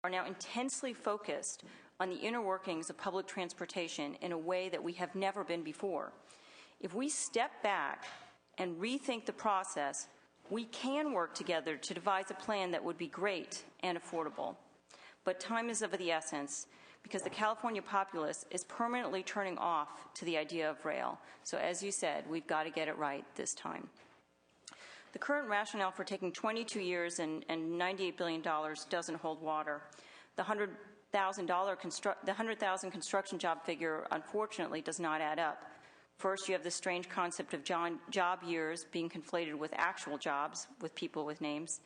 are now intensely focused on the inner workings of public transportation in a way that we have never been before. If we step back and rethink the process, we can work together to devise a plan that would be great and affordable. But time is of the essence because the California populace is permanently turning off to the idea of rail. So as you said, we've got to get it right this time. The current rationale for taking 22 years and $98 billion doesn't hold water. The $100,000 construction job figure, unfortunately, does not add up. First, you have the strange concept of job years being conflated with actual jobs with people with names.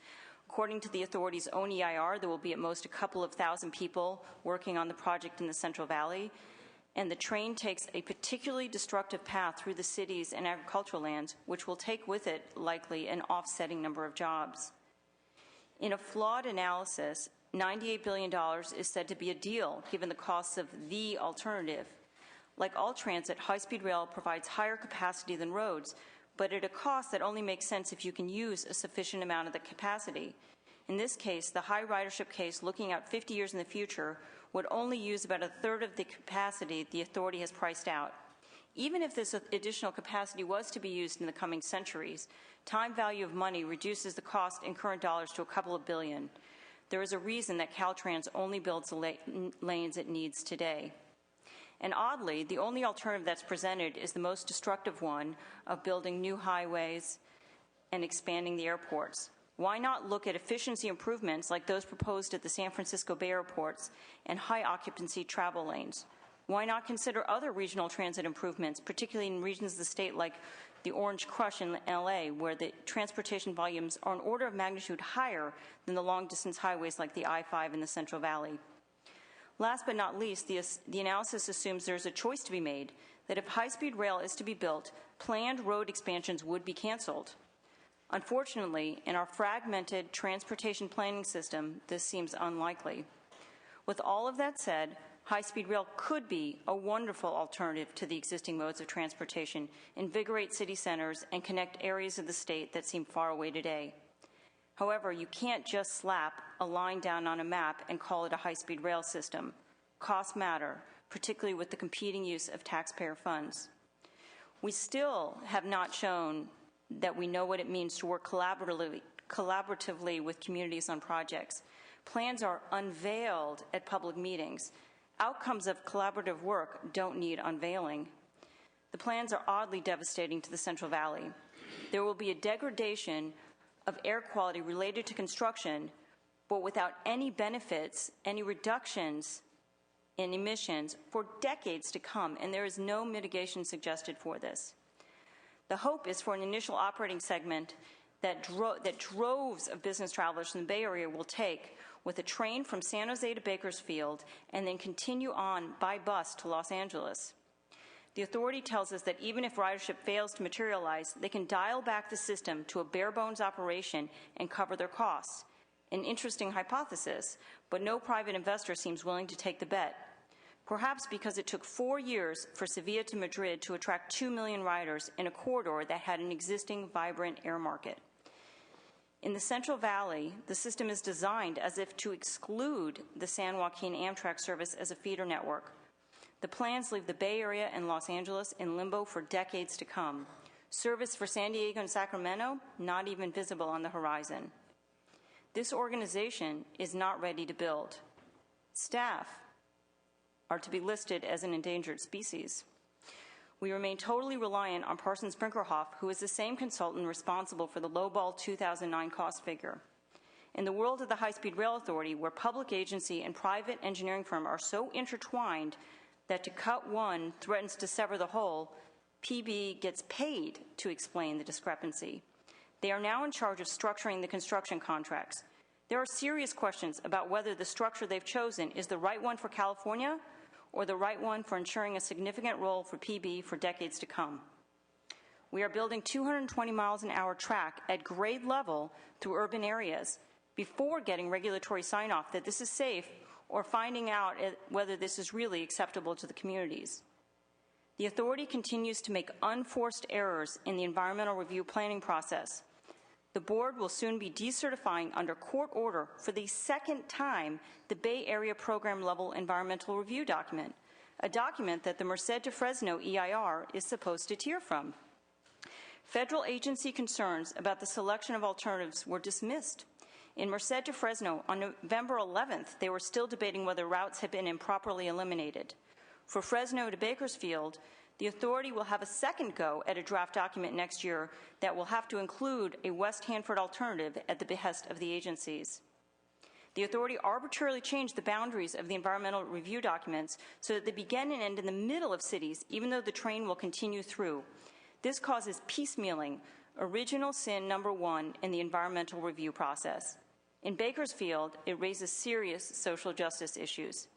According to the authority's own EIR, there will be at most a couple of thousand people working on the project in the Central Valley, and the train takes a particularly destructive path through the cities and agricultural lands, which will take with it likely an offsetting number of jobs. In a flawed analysis, $98 billion is said to be a deal given the costs of the alternative. Like all transit, high-speed rail provides higher capacity than roads, but at a cost that only makes sense if you can use a sufficient amount of the capacity. In this case, the high ridership case, looking out 50 years in the future, would only use about a third of the capacity the authority has priced out. Even if this additional capacity was to be used in the coming centuries, time value of money reduces the cost in current dollars to a couple of billion. There is a reason that Caltrans only builds the lanes it needs today. And oddly, the only alternative that's presented is the most destructive one of building new highways and expanding the airports. Why not look at efficiency improvements like those proposed at the San Francisco Bay airports and high-occupancy travel lanes? Why not consider other regional transit improvements, particularly in regions of the state like the Orange Crush in LA, where the transportation volumes are an order of magnitude higher than the long-distance highways like the I-5 in the Central Valley? Last but not least, the analysis assumes there is a choice to be made, that if high-speed rail is to be built, planned road expansions would be canceled. Unfortunately, in our fragmented transportation planning system, this seems unlikely. With all of that said, high-speed rail could be a wonderful alternative to the existing modes of transportation, invigorate city centers, and connect areas of the state that seem far away today. However, you can't just slap a line down on a map and call it a high-speed rail system. Costs matter, particularly with the competing use of taxpayer funds. We still have not shown that we know what it means to work collaboratively with communities on projects. Plans are unveiled at public meetings. Outcomes of collaborative work don't need unveiling. The plans are oddly devastating to the Central Valley. There will be a degradation of air quality related to construction, but without any benefits, any reductions in emissions for decades to come, and there is no mitigation suggested for this. The hope is for an initial operating segment that droves of business travelers from the Bay Area will take with a train from San Jose to Bakersfield and then continue on by bus to Los Angeles. The authority tells us that even if ridership fails to materialize, they can dial back the system to a bare-bones operation and cover their costs. An interesting hypothesis, but no private investor seems willing to take the bet. Perhaps because it took 4 years for Sevilla to Madrid to attract 2 million riders in a corridor that had an existing vibrant air market. In the Central Valley, the system is designed as if to exclude the San Joaquin Amtrak service as a feeder network. The plans leave the Bay Area and Los Angeles in limbo for decades to come. Service for San Diego and Sacramento, not even visible on the horizon. This organization is not ready to build. Staff are to be listed as an endangered species. We remain totally reliant on Parsons Brinckerhoff, who is the same consultant responsible for the lowball 2009 cost figure. In the world of the High-Speed Rail Authority, where public agency and private engineering firm are so intertwined that to cut one threatens to sever the whole, PB gets paid to explain the discrepancy. They are now in charge of structuring the construction contracts. There are serious questions about whether the structure they've chosen is the right one for California or the right one for ensuring a significant role for PB for decades to come. We are building 220 miles an hour track at grade level through urban areas before getting regulatory sign-off that this is safe or finding out whether this is really acceptable to the communities. The authority continues to make unforced errors in the environmental review planning process. The board will soon be decertifying under court order for the second time the Bay Area Program Level Environmental Review document, a document that the Merced to Fresno EIR is supposed to tier from. Federal agency concerns about the selection of alternatives were dismissed. In Merced to Fresno, on November 11th, they were still debating whether routes had been improperly eliminated. For Fresno to Bakersfield, the authority will have a second go at a draft document next year that will have to include a West Hanford alternative at the behest of the agencies. The authority arbitrarily changed the boundaries of the environmental review documents so that they begin and end in the middle of cities, even though the train will continue through. This causes piecemealing, original sin number one in the environmental review process. In Bakersfield, it raises serious social justice issues.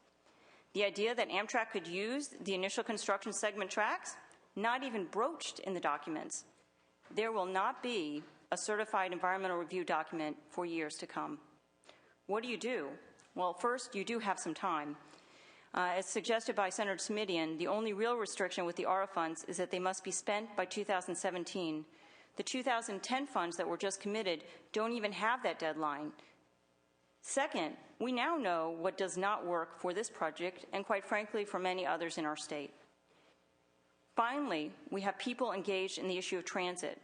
The idea that Amtrak could use the initial construction segment tracks, not even broached in the documents. There will not be a certified environmental review document for years to come. What do? Well, first, you do have some time. As suggested by Senator Smidian, the only real restriction with the ARA funds is that they must be spent by 2017. The 2010 funds that were just committed don't even have that deadline. Second, we now know what does not work for this project and, quite frankly, for many others in our state. Finally, we have people engaged in the issue of transit.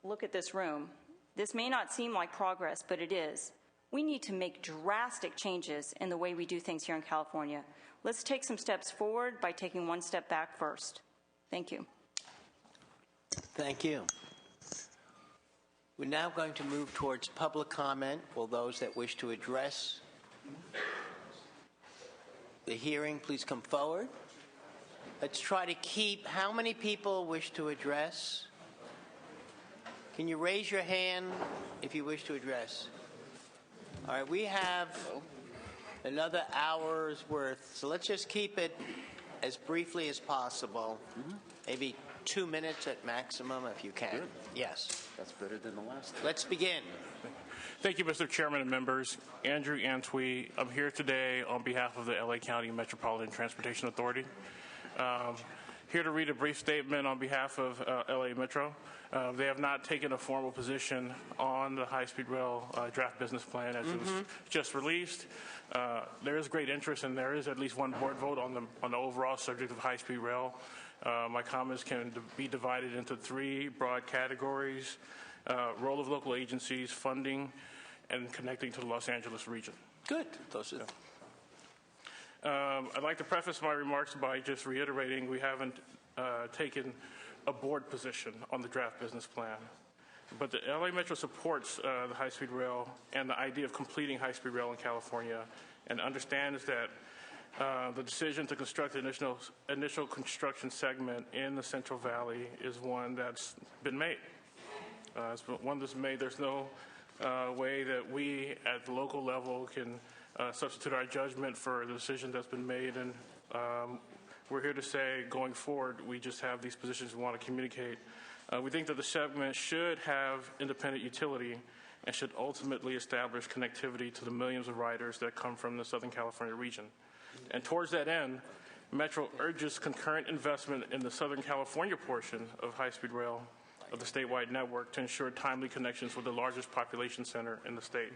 Look at this room. This may not seem like progress, but it is. We need to make drastic changes in the way we do things here in California. Let's take some steps forward by taking one step back first. Thank you. Thank you. We're now going to move towards public comment. Will those that wish to address the hearing please come forward? Let's try to keep, how many people wish to address? Can you raise your hand if you wish to address? All right, we have another hour's worth, so let's just keep it as briefly as possible. Maybe 2 minutes at maximum if you can. Good. Yes. That's better than the last. Let's begin. Thank you, Mr. Chairman and members. Andrew Antwi. I'm here today on behalf of the LA County Metropolitan Transportation Authority. Here to read a brief statement on behalf of LA Metro. They have not taken a formal position on the high-speed rail draft business plan as it was just released. There is great interest, and there is at least one board vote on the overall subject of high-speed rail. My comments can be divided into three broad categories: role of local agencies, funding, and connecting to the Los Angeles region. Good. Those are I'd like to preface my remarks by just reiterating we haven't taken a board position on the draft business plan. But the LA Metro supports the high-speed rail and the idea of completing high-speed rail in California, and understands that the decision to construct the initial construction segment in the Central Valley is one that's been made. It's one that's made. There's no way that we at the local level can substitute our judgment for the decision that's been made, and we're here to say going forward we just have these positions we want to communicate. We think that the segment should have independent utility and should ultimately establish connectivity to the millions of riders that come from the Southern California region. And towards that end, Metro urges concurrent investment in the Southern California portion of high-speed rail of the statewide network to ensure timely connections with the largest population center in the state.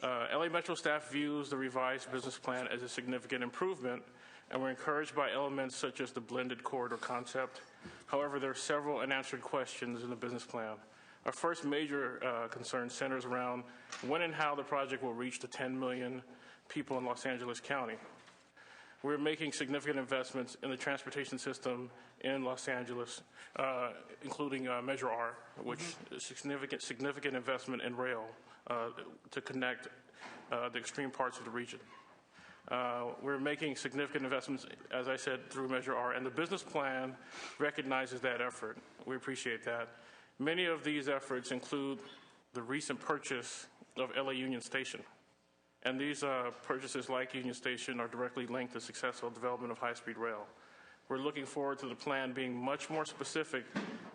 LA Metro staff views the revised business plan as a significant improvement, and we're encouraged by elements such as the blended corridor concept. However, there are several unanswered questions in the business plan. Our first major concern centers around when and how the project will reach the 10 million people in Los Angeles County. We're making significant investments in the transportation system in Los Angeles, including Measure R, which is significant investment in rail to connect the extreme parts of the region. We're making significant investments, as I said, through Measure R, and the business plan recognizes that effort. We appreciate that. Many of these efforts include the recent purchase of LA Union Station. And these purchases, like Union Station, are directly linked to successful development of high-speed rail. We're looking forward to the plan being much more specific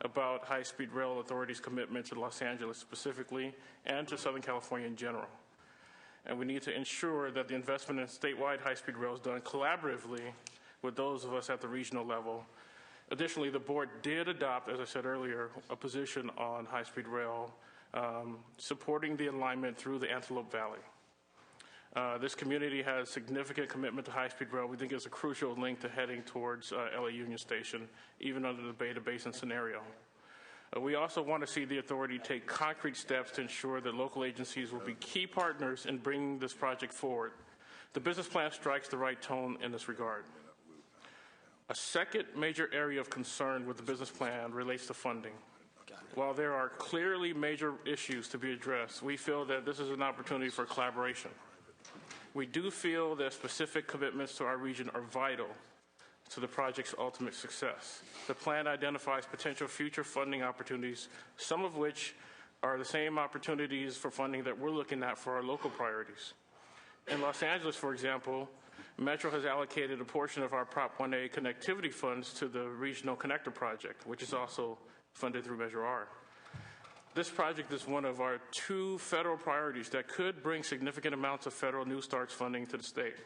about high-speed rail authority's commitment to Los Angeles specifically and to Southern California in general. And we need to ensure that the investment in statewide high-speed rail is done collaboratively with those of us at the regional level. Additionally, the board did adopt, as I said earlier, a position on high-speed rail supporting the alignment through the Antelope Valley. This community has significant commitment to high-speed rail. We think it's a crucial link to heading towards LA Union Station, even under the Beta Basin scenario. We also want to see the authority take concrete steps to ensure that local agencies will be key partners in bringing this project forward. The business plan strikes the right tone in this regard. A second major area of concern with the business plan relates to funding. While there are clearly major issues to be addressed, we feel that this is an opportunity for collaboration. We do feel that specific commitments to our region are vital to the project's ultimate success. The plan identifies potential future funding opportunities, some of which are the same opportunities for funding that we're looking at for our local priorities. In Los Angeles, for example, Metro has allocated a portion of our Prop 1A connectivity funds to the Regional Connector Project, which is also funded through Measure R. This project is one of our 2 federal priorities that could bring significant amounts of federal New Starts funding to the state.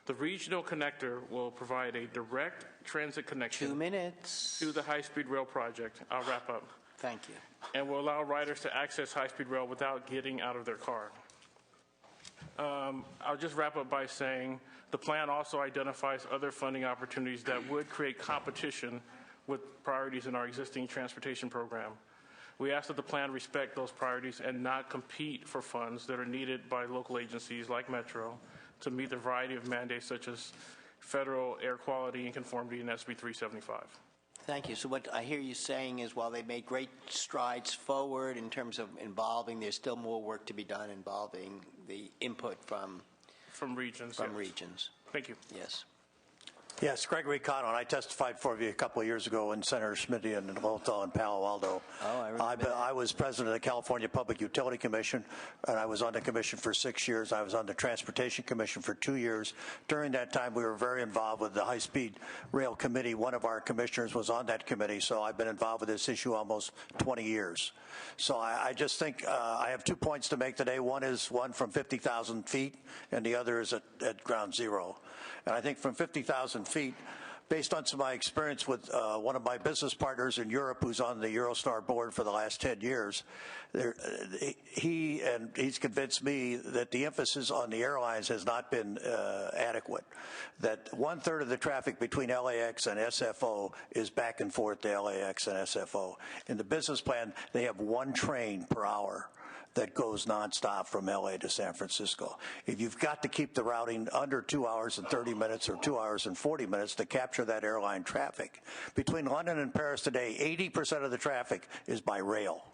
The Regional Connector will provide a direct transit connection 2 minutes. to the high-speed rail project. I'll wrap up. Thank you. And will allow riders to access high-speed rail without getting out of their car. I'll just wrap up by saying the plan also identifies other funding opportunities that would create competition with priorities in our existing transportation program. We ask that the plan respect those priorities and not compete for funds that are needed by local agencies like Metro to meet the variety of mandates such as federal air quality and conformity in SB 375. Thank you. So what I hear you saying is while they made great strides forward in terms of involving, there's still more work to be done involving the input from regions. From yes. regions. Thank you. Yes. Yes, Gregory Connell, and I testified for you a couple of years ago in Senator Smitty and Lotha and Palo Alto. Oh, I remember that. I was president of the California Public Utility Commission, and I was on the commission for 6 years. I was on the Transportation Commission for 2 years. During that time, we were very involved with the High-Speed Rail Committee. One of our commissioners was on that committee, so I've been involved with this issue almost 20 years. So I just think I have 2 points to make today. One is one from 50,000 feet, and the other is at ground zero. And I think from 50,000 feet, based on some of my experience with one of my business partners in Europe who's on the Eurostar board for the last 10 years, he's convinced me that the emphasis on the airlines has not been adequate, that 1/3 of the traffic between LAX and SFO is back and forth to LAX and SFO. In the business plan, they have 1 train per hour that goes nonstop from LA to San Francisco. If you've got to keep the routing under 2 hours and 30 minutes or 2 hours and 40 minutes to capture that airline traffic. Between London and Paris today, 80% of the traffic is by rail.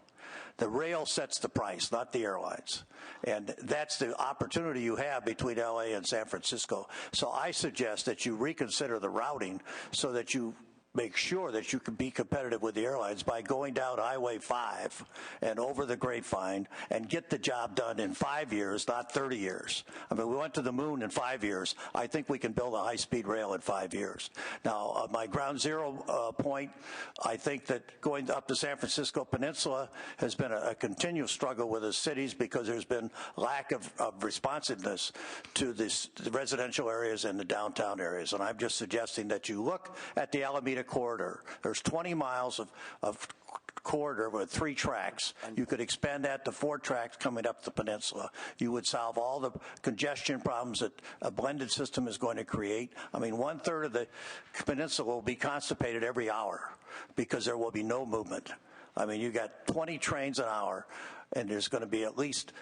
The rail sets the price, not the airlines. And that's the opportunity you have between LA and San Francisco. So I suggest that you reconsider the routing so that you make sure that you can be competitive with the airlines by going down Highway 5 and over the Grapevine and get the job done in 5 years, not 30 years. I mean, we went to the moon in 5 years. I think we can build a high-speed rail in 5 years. Now, my ground zero point, I think that going up the San Francisco Peninsula has been a continual struggle with the cities because there's been lack of responsiveness to the residential areas and the downtown areas. And I'm just suggesting that you look at the Alameda corridor. There's 20 miles of corridor with 3 tracks. You could expand that to 4 tracks coming up the peninsula. You would solve all the congestion problems that a blended system is going to create. I mean, 1/3 of the peninsula will be constipated every hour because there will be no movement. I mean, you got 20 trains an hour, and there's going to be at least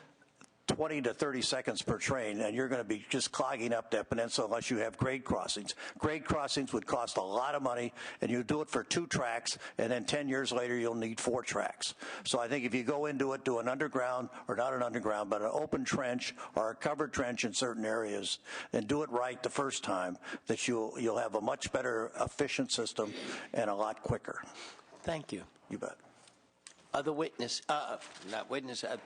20 to 30 seconds per train, and you're going to be just clogging up that peninsula unless you have grade crossings. Grade crossings would cost a lot of money, and you do it for 2 tracks, and then 10 years later you'll need 4 tracks. So I think if you go into it, do an underground, or not an underground, but an open trench or a covered trench in certain areas, and do it right the first time, that you'll have a much better efficient system and a lot quicker. Thank you. You bet. Other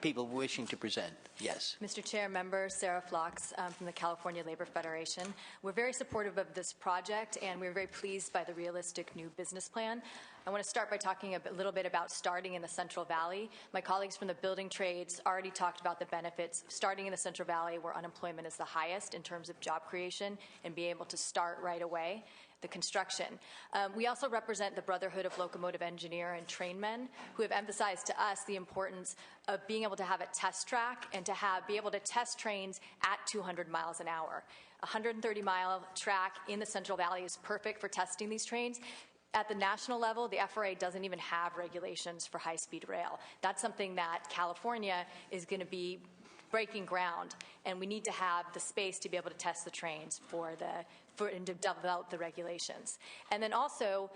people wishing to present. Yes. Mr. Chair, members, Sarah Flox from the California Labor Federation. We're very supportive of this project, and we're very pleased by the realistic new business plan. I want to start by talking a little bit about starting in the Central Valley. My colleagues from the building trades already talked about the benefits of starting in the Central Valley, where unemployment is the highest in terms of job creation, and be able to start right away. the construction. We also represent the Brotherhood of Locomotive Engineer and Trainmen, who have emphasized to us the importance of being able to have a test track and to be able to test trains at 200 miles an hour. A 130-mile track in the Central Valley is perfect for testing these trains. At the national level, the FRA doesn't even have regulations for high-speed rail. That's something that California is going to be breaking ground, and we need to have the space to be able to test the trains and to develop the regulations. And then also,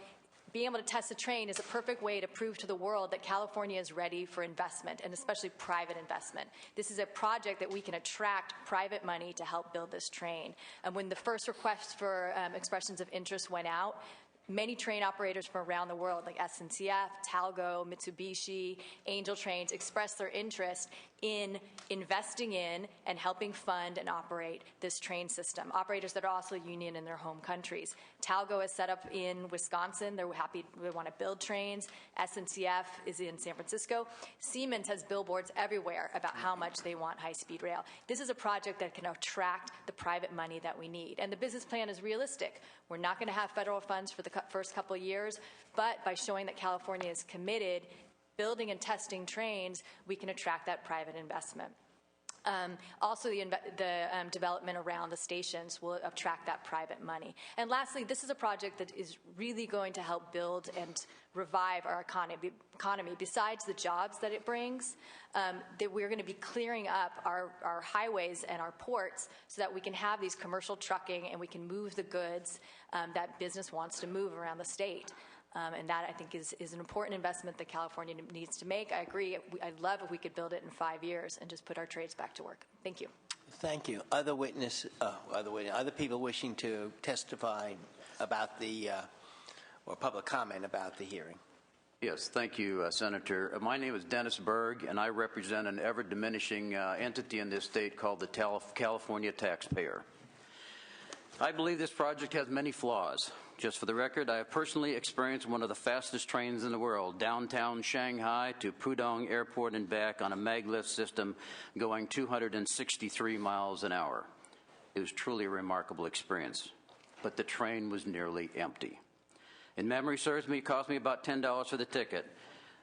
being able to test a train is a perfect way to prove to the world that California is ready for investment, and especially private investment. This is a project that we can attract private money to help build this train. And when the first requests for expressions of interest went out, many train operators from around the world, like SNCF, Talgo, Mitsubishi, Angel Trains, expressed their interest in investing in and helping fund and operate this train system. Operators that are also union in their home countries. Talgo is set up in Wisconsin. They want to build trains. SNCF is in San Francisco. Siemens has billboards everywhere about how much they want high-speed rail. This is a project that can attract the private money that we need. And the business plan is realistic. We're not going to have federal funds for the first couple of years, but by showing that California is committed building and testing trains, we can attract that private investment. Also, the development around the stations will attract that private money. And lastly, this is a project that is really going to help build and revive our economy. Besides the jobs that it brings, that we're going to be clearing up our highways and our ports so that we can have these commercial trucking and we can move the goods that business wants to move around the state. And that, I think, is an important investment that California needs to make. I agree. I'd love if we could build it in 5 years and just put our trades back to work. Thank you. Thank you. Other people wishing to testify about or public comment about the hearing. Yes, thank you, Senator. My name is Dennis Berg, and I represent an ever-diminishing entity in this state called the California taxpayer. I believe this project has many flaws. Just for the record, I have personally experienced one of the fastest trains in the world, downtown Shanghai to Pudong Airport and back on a maglev system going 263 miles an hour. It was truly a remarkable experience, but the train was nearly empty. In memory serves me, it cost me about $10 for the ticket.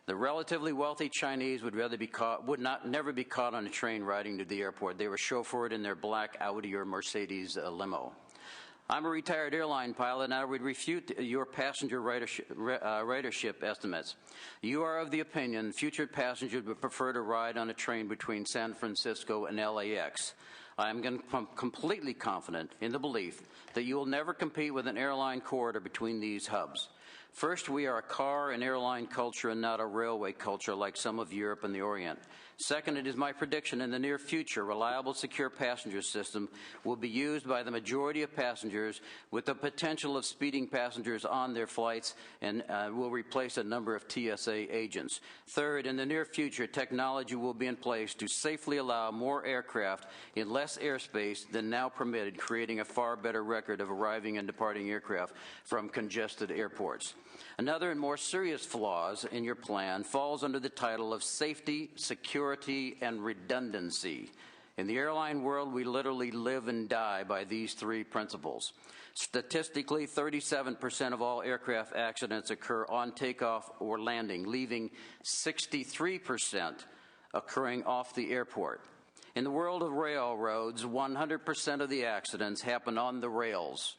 The relatively wealthy Chinese would never be caught on a train riding to the airport. They were chauffeured in their black Audi or Mercedes limo. I'm a retired airline pilot, and I would refute your passenger ridership estimates. You are of the opinion future passengers would prefer to ride on a train between San Francisco and LAX. I am completely confident in the belief that you will never compete with an airline corridor between these hubs. First, we are a car and airline culture and not a railway culture like some of Europe and the Orient. Second, it is my prediction in the near future, reliable, secure passenger system will be used by the majority of passengers with the potential of speeding passengers on their flights and will replace a number of TSA agents. Third, in the near future, technology will be in place to safely allow more aircraft in less airspace than now permitted, creating a far better record of arriving and departing aircraft from congested airports. Another and more serious flaws in your plan falls under the title of safety, security, and redundancy. In the airline world, we literally live and die by these three principles. Statistically, 37% of all aircraft accidents occur on takeoff or landing, leaving 63% occurring off the airport. In the world of railroads, 100% of the accidents happen on the rails.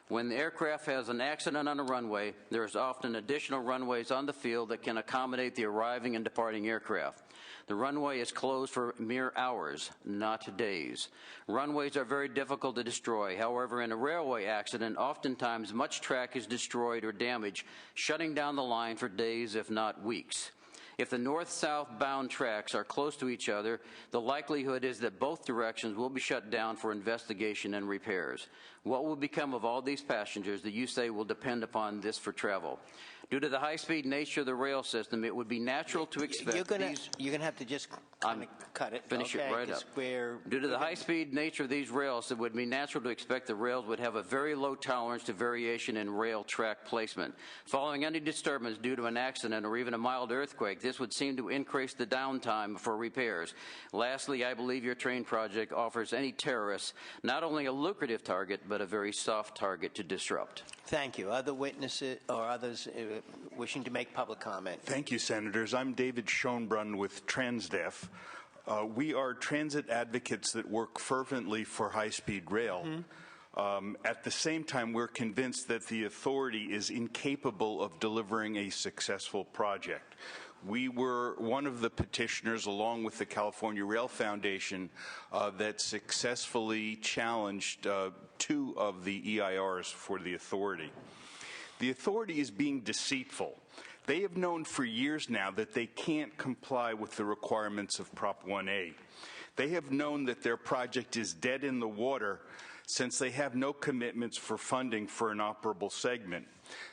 When the aircraft has an accident on a runway, there is often additional runways on the field that can accommodate the arriving and departing aircraft. The runway is closed for mere hours, not days. Runways are very difficult to destroy. However, in a railway accident, oftentimes much track is destroyed or damaged, shutting down the line for days, if not weeks. If the north-south bound tracks are close to each other, the likelihood is that both directions will be shut down for investigation and repairs. What will become of all these passengers that you say will depend upon this for travel? Due to the high-speed nature of the rail system, it would be natural to expect You're going to have to just kind of cut it. Finish it right up. Due to the high-speed nature of these rails, it would be natural to expect the rails would have a very low tolerance to variation in rail track placement. Following any disturbance due to an accident or even a mild earthquake, this would seem to increase the downtime for repairs. Lastly, I believe your train project offers any terrorists not only a lucrative target, but a very soft target to disrupt. Thank you. Other witnesses or others wishing to make public comment? Thank you, Senators. I'm David Schoenbrunn with Transdev. We are transit advocates that work fervently for high-speed rail. At the same time, we're convinced that the authority is incapable of delivering a successful project. We were one of the petitioners, along with the California Rail Foundation, that successfully challenged 2 of the EIRs for the authority. The authority is being deceitful. They have known for years now that they can't comply with the requirements of Prop 1A. They have known that their project is dead in the water since they have no commitments for funding for an operable segment.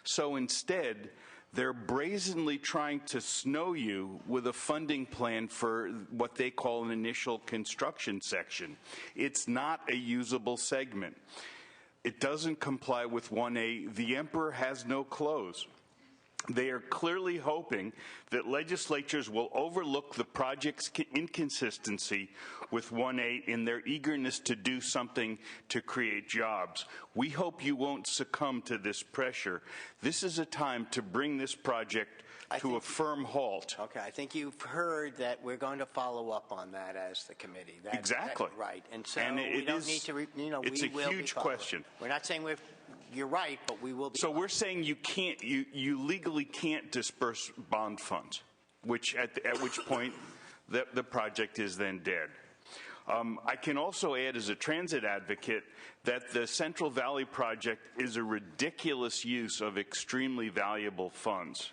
So instead, they're brazenly trying to snow you with a funding plan for what they call an initial construction section. It's not a usable segment. It doesn't comply with 1A. The emperor has no clothes. They are clearly hoping that legislatures will overlook the project's inconsistency with 1A in their eagerness to do something to create jobs. We hope you won't succumb to this pressure. This is a time to bring this project to a firm halt. Okay, I think you've heard that we're going to follow up on that as the committee. Exactly. Right. And so it we don't is, need to, it's we a will be huge following. question. We're not saying you're right, but we will be. So we're saying you can't, you legally can't disperse bond funds, at which point the project is then dead. I can also add as a transit advocate that the Central Valley project is a ridiculous use of extremely valuable funds.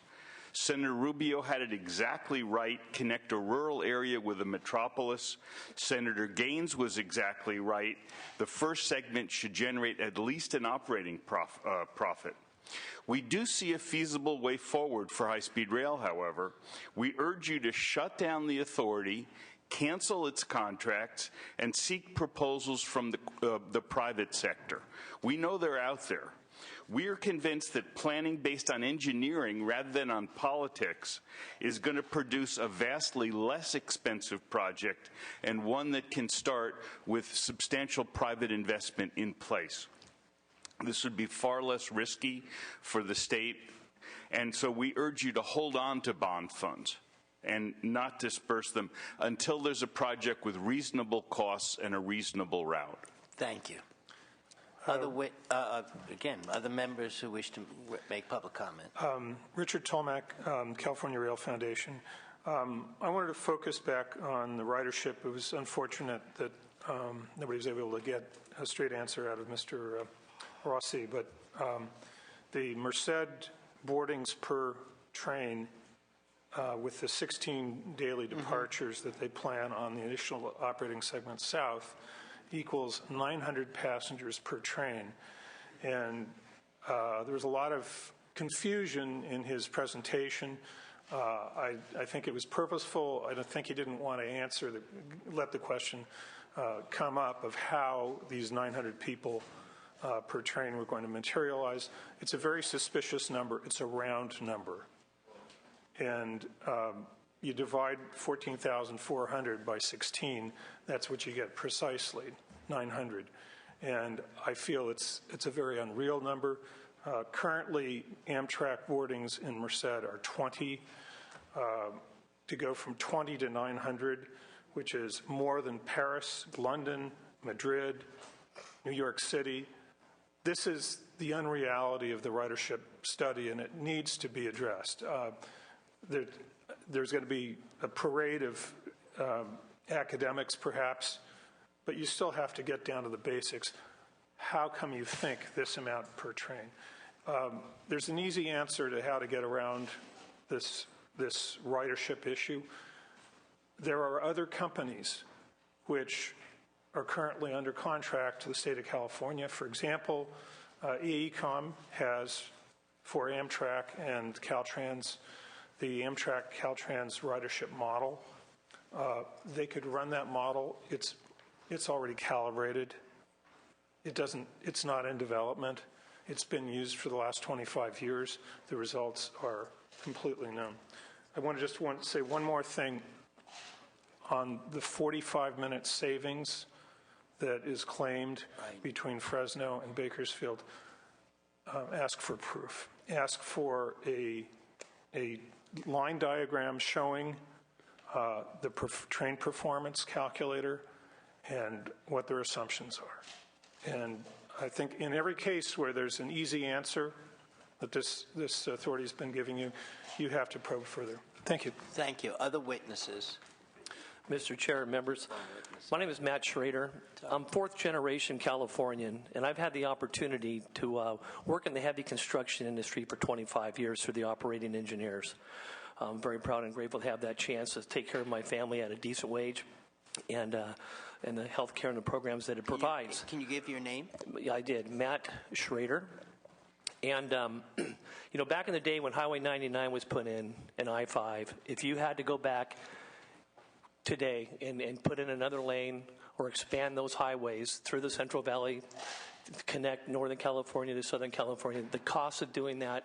Senator Rubio had it exactly right, connect a rural area with a metropolis. Senator Gaines was exactly right. The first segment should generate at least an operating profit. We do see a feasible way forward for high-speed rail, however. We urge you to shut down the authority, cancel its contracts, and seek proposals from the private sector. We know they're out there. We are convinced that planning based on engineering rather than on politics is going to produce a vastly less expensive project and one that can start with substantial private investment in place. This would be far less risky for the state, and so we urge you to hold on to bond funds and not disperse them until there's a project with reasonable costs and a reasonable route. Thank you. Other members who wish to make public comment. Richard Tolmack, California Rail Foundation. I wanted to focus back on the ridership. It was unfortunate that nobody was able to get a straight answer out of Mr. Rossi, but the Merced boardings per train with the 16 daily departures that they plan on the initial operating segment south equals 900 passengers per train. And there was a lot of confusion in his presentation. I think it was purposeful. I don't think he didn't want to let the question come up of how these 900 people per train were going to materialize. It's a very suspicious number. It's a round number. And you divide 14,400 by 16, that's what you get precisely, 900. And I feel it's a very unreal number. Currently, Amtrak boardings in Merced are 20. To go from 20 to 900, which is more than Paris, London, Madrid, New York City. This is the unreality of the ridership study, and it needs to be addressed. There's going to be a parade of academics, perhaps, but you still have to get down to the basics. How come you think this amount per train? There's an easy answer to how to get around this ridership issue. There are other companies which are currently under contract to the state of California. For example, AECOM has, for Amtrak and Caltrans, the Amtrak-Caltrans ridership model. They could run that model. It's already calibrated. It's not in development. It's been used for the last 25 years. The results are completely known. I want to say one more thing on the 45-minute savings that is claimed between Fresno and Bakersfield. Ask for proof. Ask for a line diagram showing the train performance calculator and what their assumptions are. And I think in every case where there's an easy answer that this authority has been giving you, you have to probe further. Thank you. Thank you. Other witnesses? Mr. Chair and members, my name is Matt Schrader. I'm fourth-generation Californian, and I've had the opportunity to work in the heavy construction industry for 25 years through the operating engineers. I'm very proud and grateful to have that chance to take care of my family at a decent wage and the health care and the programs that it provides. Can you give your name? Yeah, I did. Matt Schrader. And, back in the day when Highway 99 was put in and I-5, if you had to go back today and put in another lane or expand those highways through the Central Valley, connect Northern California to Southern California, the cost of doing that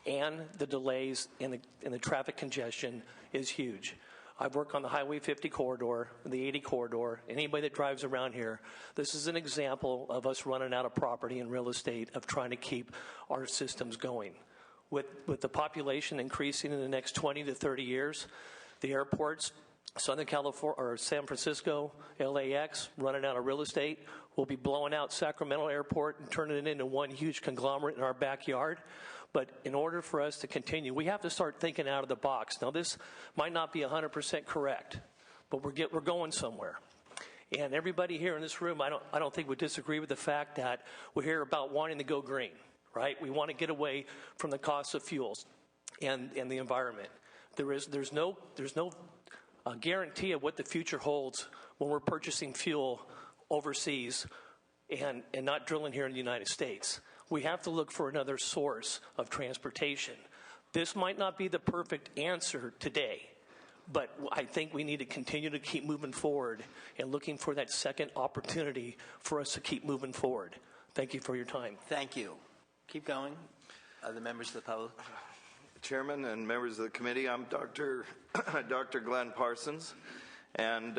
and the delays and the traffic congestion is huge. I've worked on the Highway 50 corridor, the 80 corridor. Anybody that drives around here, this is an example of us running out of property and real estate of trying to keep our systems going. With the population increasing in the next 20 to 30 years, the airports, Southern California or San Francisco, LAX, running out of real estate. We'll be blowing out Sacramento Airport and turning it into one huge conglomerate in our backyard. But in order for us to continue, we have to start thinking out of the box. Now, this might not be 100% correct, but we're going somewhere. And everybody here in this room, I don't think would disagree with the fact that we're here about wanting to go green, right? We want to get away from the cost of fuels and the environment. There's no guarantee of what the future holds when we're purchasing fuel overseas and not drilling here in the United States. We have to look for another source of transportation. This might not be the perfect answer today, but I think we need to continue to keep moving forward and looking for that second opportunity for us to keep moving forward. Thank you for your time. Thank you. Keep going. Other members of the public? Chairman and members of the committee, I'm Dr. Glenn Parsons, and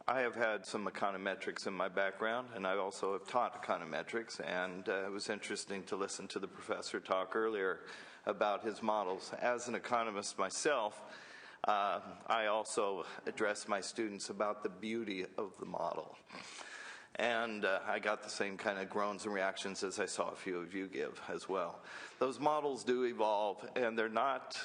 I have had some econometrics in my background, and I also have taught econometrics, and it was interesting to listen to the professor talk earlier about his models. As an economist myself, I also address my students about the beauty of the model. And I got the same kind of groans and reactions as I saw a few of you give as well. Those models do evolve, and they're not,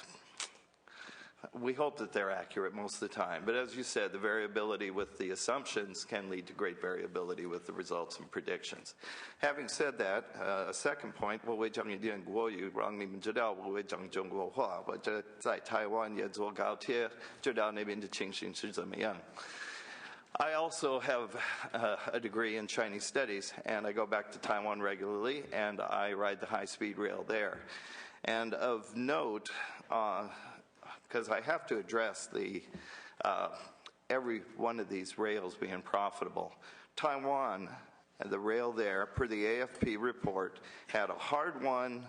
we hope that they're accurate most of the time. But as you said, the variability with the assumptions can lead to great variability with the results and predictions. Having said that, a second point, 我会讲一点国语，让你们知道我会讲中国话。我这在台湾也坐高铁，知道那边的情形是怎么样。I also have a degree in Chinese studies, and I go back to Taiwan regularly, and I ride the high-speed rail there. And of note, because I have to address every one of these rails being profitable, Taiwan, the rail there, per the AFP report, had a hard-won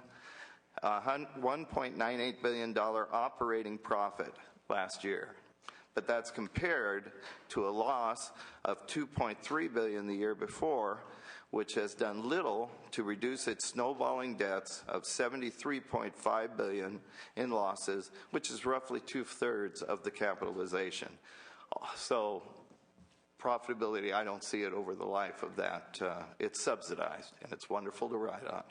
$1.98 billion operating profit last year. But that's compared to a loss of $2.3 billion the year before, which has done little to reduce its snowballing debts of $73.5 billion in losses, which is roughly 2/3 of the capitalization. So profitability, I don't see it over the life of that. It's subsidized, and it's wonderful to ride on.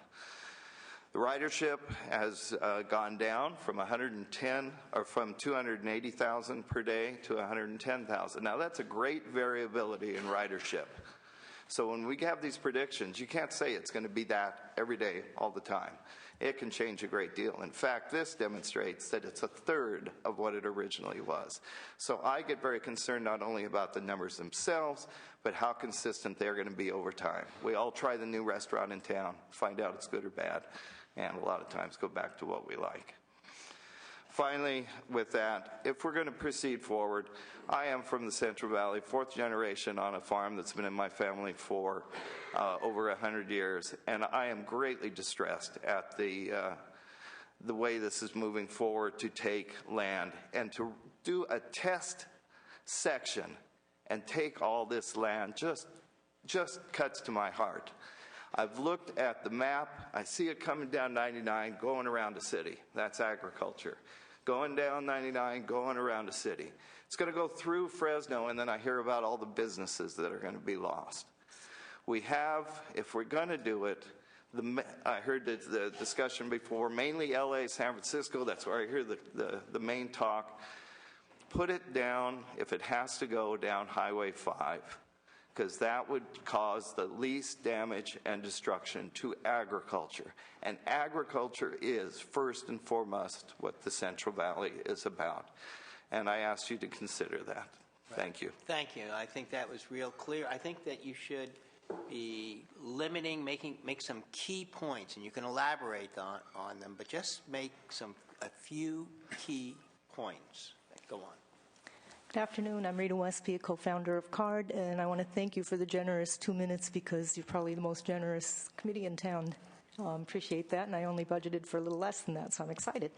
The ridership has gone down from 280,000 per day to 110,000. Now that's a great variability in ridership. So when we have these predictions, you can't say it's going to be that every day, all the time. It can change a great deal. In fact, this demonstrates that it's 1/3 of what it originally was. So I get very concerned not only about the numbers themselves, but how consistent they're going to be over time. We all try the new restaurant in town, find out it's good or bad, and a lot of times go back to what we like. Finally, with that, if we're going to proceed forward, I am from the Central Valley, fourth generation on a farm that's been in my family for over 100 years, and I am greatly distressed at the the way this is moving forward to take land and to do a test section and take all this land just cuts to my heart. I've looked at the map. I see it coming down 99, going around the city. That's agriculture. Going down 99, going around the city. It's going to go through Fresno, and then I hear about all the businesses that are going to be lost. We have, if we're going to do it, I heard the discussion before, mainly LA, San Francisco. That's where I hear the main talk. Put it down, if it has to go, down Highway 5. Because that would cause the least damage and destruction to agriculture. And agriculture is, first and foremost, what the Central Valley is about. And I ask you to consider that. Right. Thank you. Thank you. I think that was real clear. I think that you should be limiting, make some key points, and you can elaborate on them, but just make a few key points. Go on. Good afternoon. I'm Rita Westby, a co-founder of CARD, and I want to thank you for the generous 2 minutes because you're probably the most generous committee in town. Appreciate that, and I only budgeted for a little less than that, so I'm excited.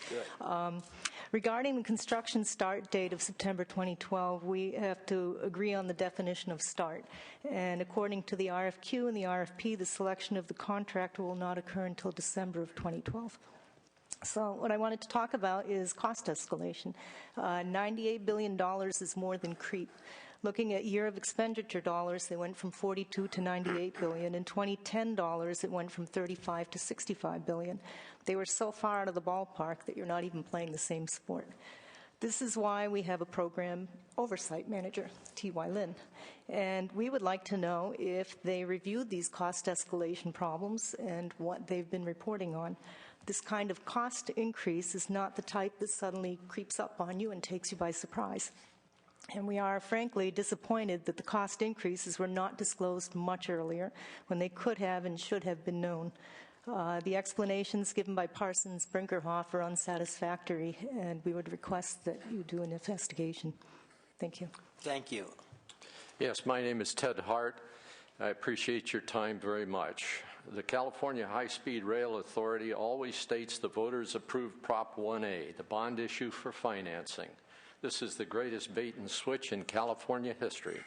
Regarding the construction start date of September 2012, we have to agree on the definition of start. And according to the RFQ and the RFP, the selection of the contractor will not occur until December of 2012. So what I wanted to talk about is cost escalation. $98 billion is more than creep. Looking at year of expenditure dollars, they went from 42 to 98 billion. In 2010 dollars, it went from 35 to 65 billion. They were so far out of the ballpark that you're not even playing the same sport. This is why we have a program oversight manager, T.Y. Lin. And we would like to know if they reviewed these cost escalation problems and what they've been reporting on. This kind of cost increase is not the type that suddenly creeps up on you and takes you by surprise. And we are, frankly, disappointed that the cost increases were not disclosed much earlier when they could have and should have been known. The explanations given by Parsons Brinkerhoff are unsatisfactory, and we would request that you do an investigation. Thank you. Thank you. Yes, my name is Ted Hart. I appreciate your time very much. The California High-Speed Rail Authority always states the voters approved Prop 1A, the bond issue for financing. This is the greatest bait and switch in California history.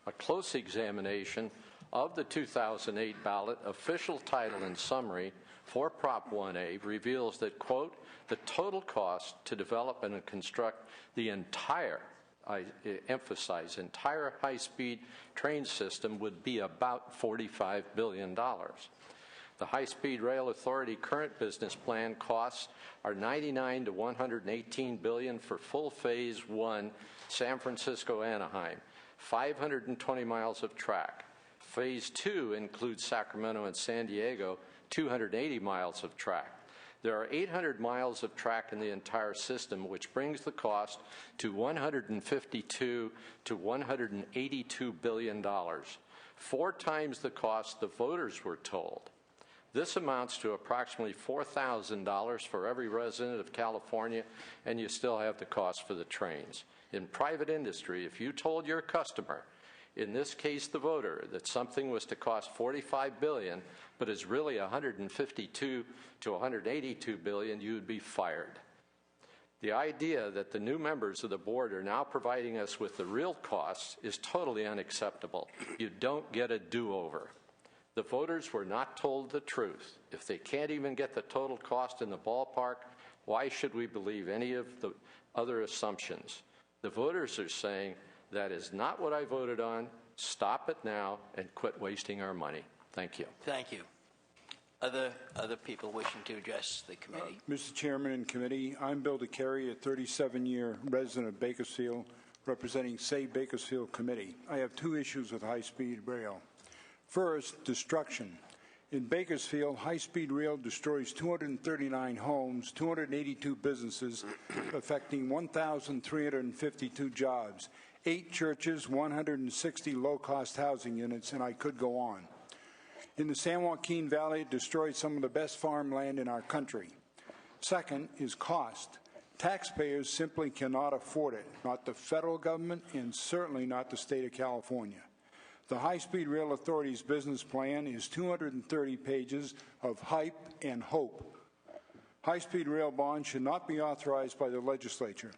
A close examination of the 2008 ballot official title and summary for Prop 1A reveals that, quote, the total cost to develop and construct the entire, I emphasize, entire high-speed train system would be about $45 billion. The High-Speed Rail Authority current business plan costs are $99 to $118 billion for full Phase 1 San Francisco-Anaheim, 520 miles of track. Phase 2 includes Sacramento and San Diego, 280 miles of track. There are 800 miles of track in the entire system, which brings the cost to $152 to $182 billion, 4 times the cost the voters were told. This amounts to approximately $4,000 for every resident of California, and you still have the cost for the trains. In private industry, if you told your customer, in this case the voter, that something was to cost $45 billion, but is really $152 to $182 billion, you would be fired. The idea that the new members of the board are now providing us with the real costs is totally unacceptable. You don't get a do-over. The voters were not told the truth. If they can't even get the total cost in the ballpark, why should we believe any of the other assumptions? The voters are saying, that is not what I voted on. Stop it now and quit wasting our money. Thank you. Thank you. Other people wishing to address the committee? Mr. Chairman and committee, I'm Bill DeCary, a 37-year resident of Bakersfield, representing Save Bakersfield Committee. I have 2 issues with high-speed rail. First, destruction. In Bakersfield, high-speed rail destroys 239 homes, 282 businesses, affecting 1,352 jobs, 8 churches, 160 low-cost housing units, and I could go on. In the San Joaquin Valley, it destroys some of the best farmland in our country. Second is cost. Taxpayers simply cannot afford it, not the federal government and certainly not the state of California. The High-Speed Rail Authority's business plan is 230 pages of hype and hope. High-speed rail bonds should not be authorized by the legislature.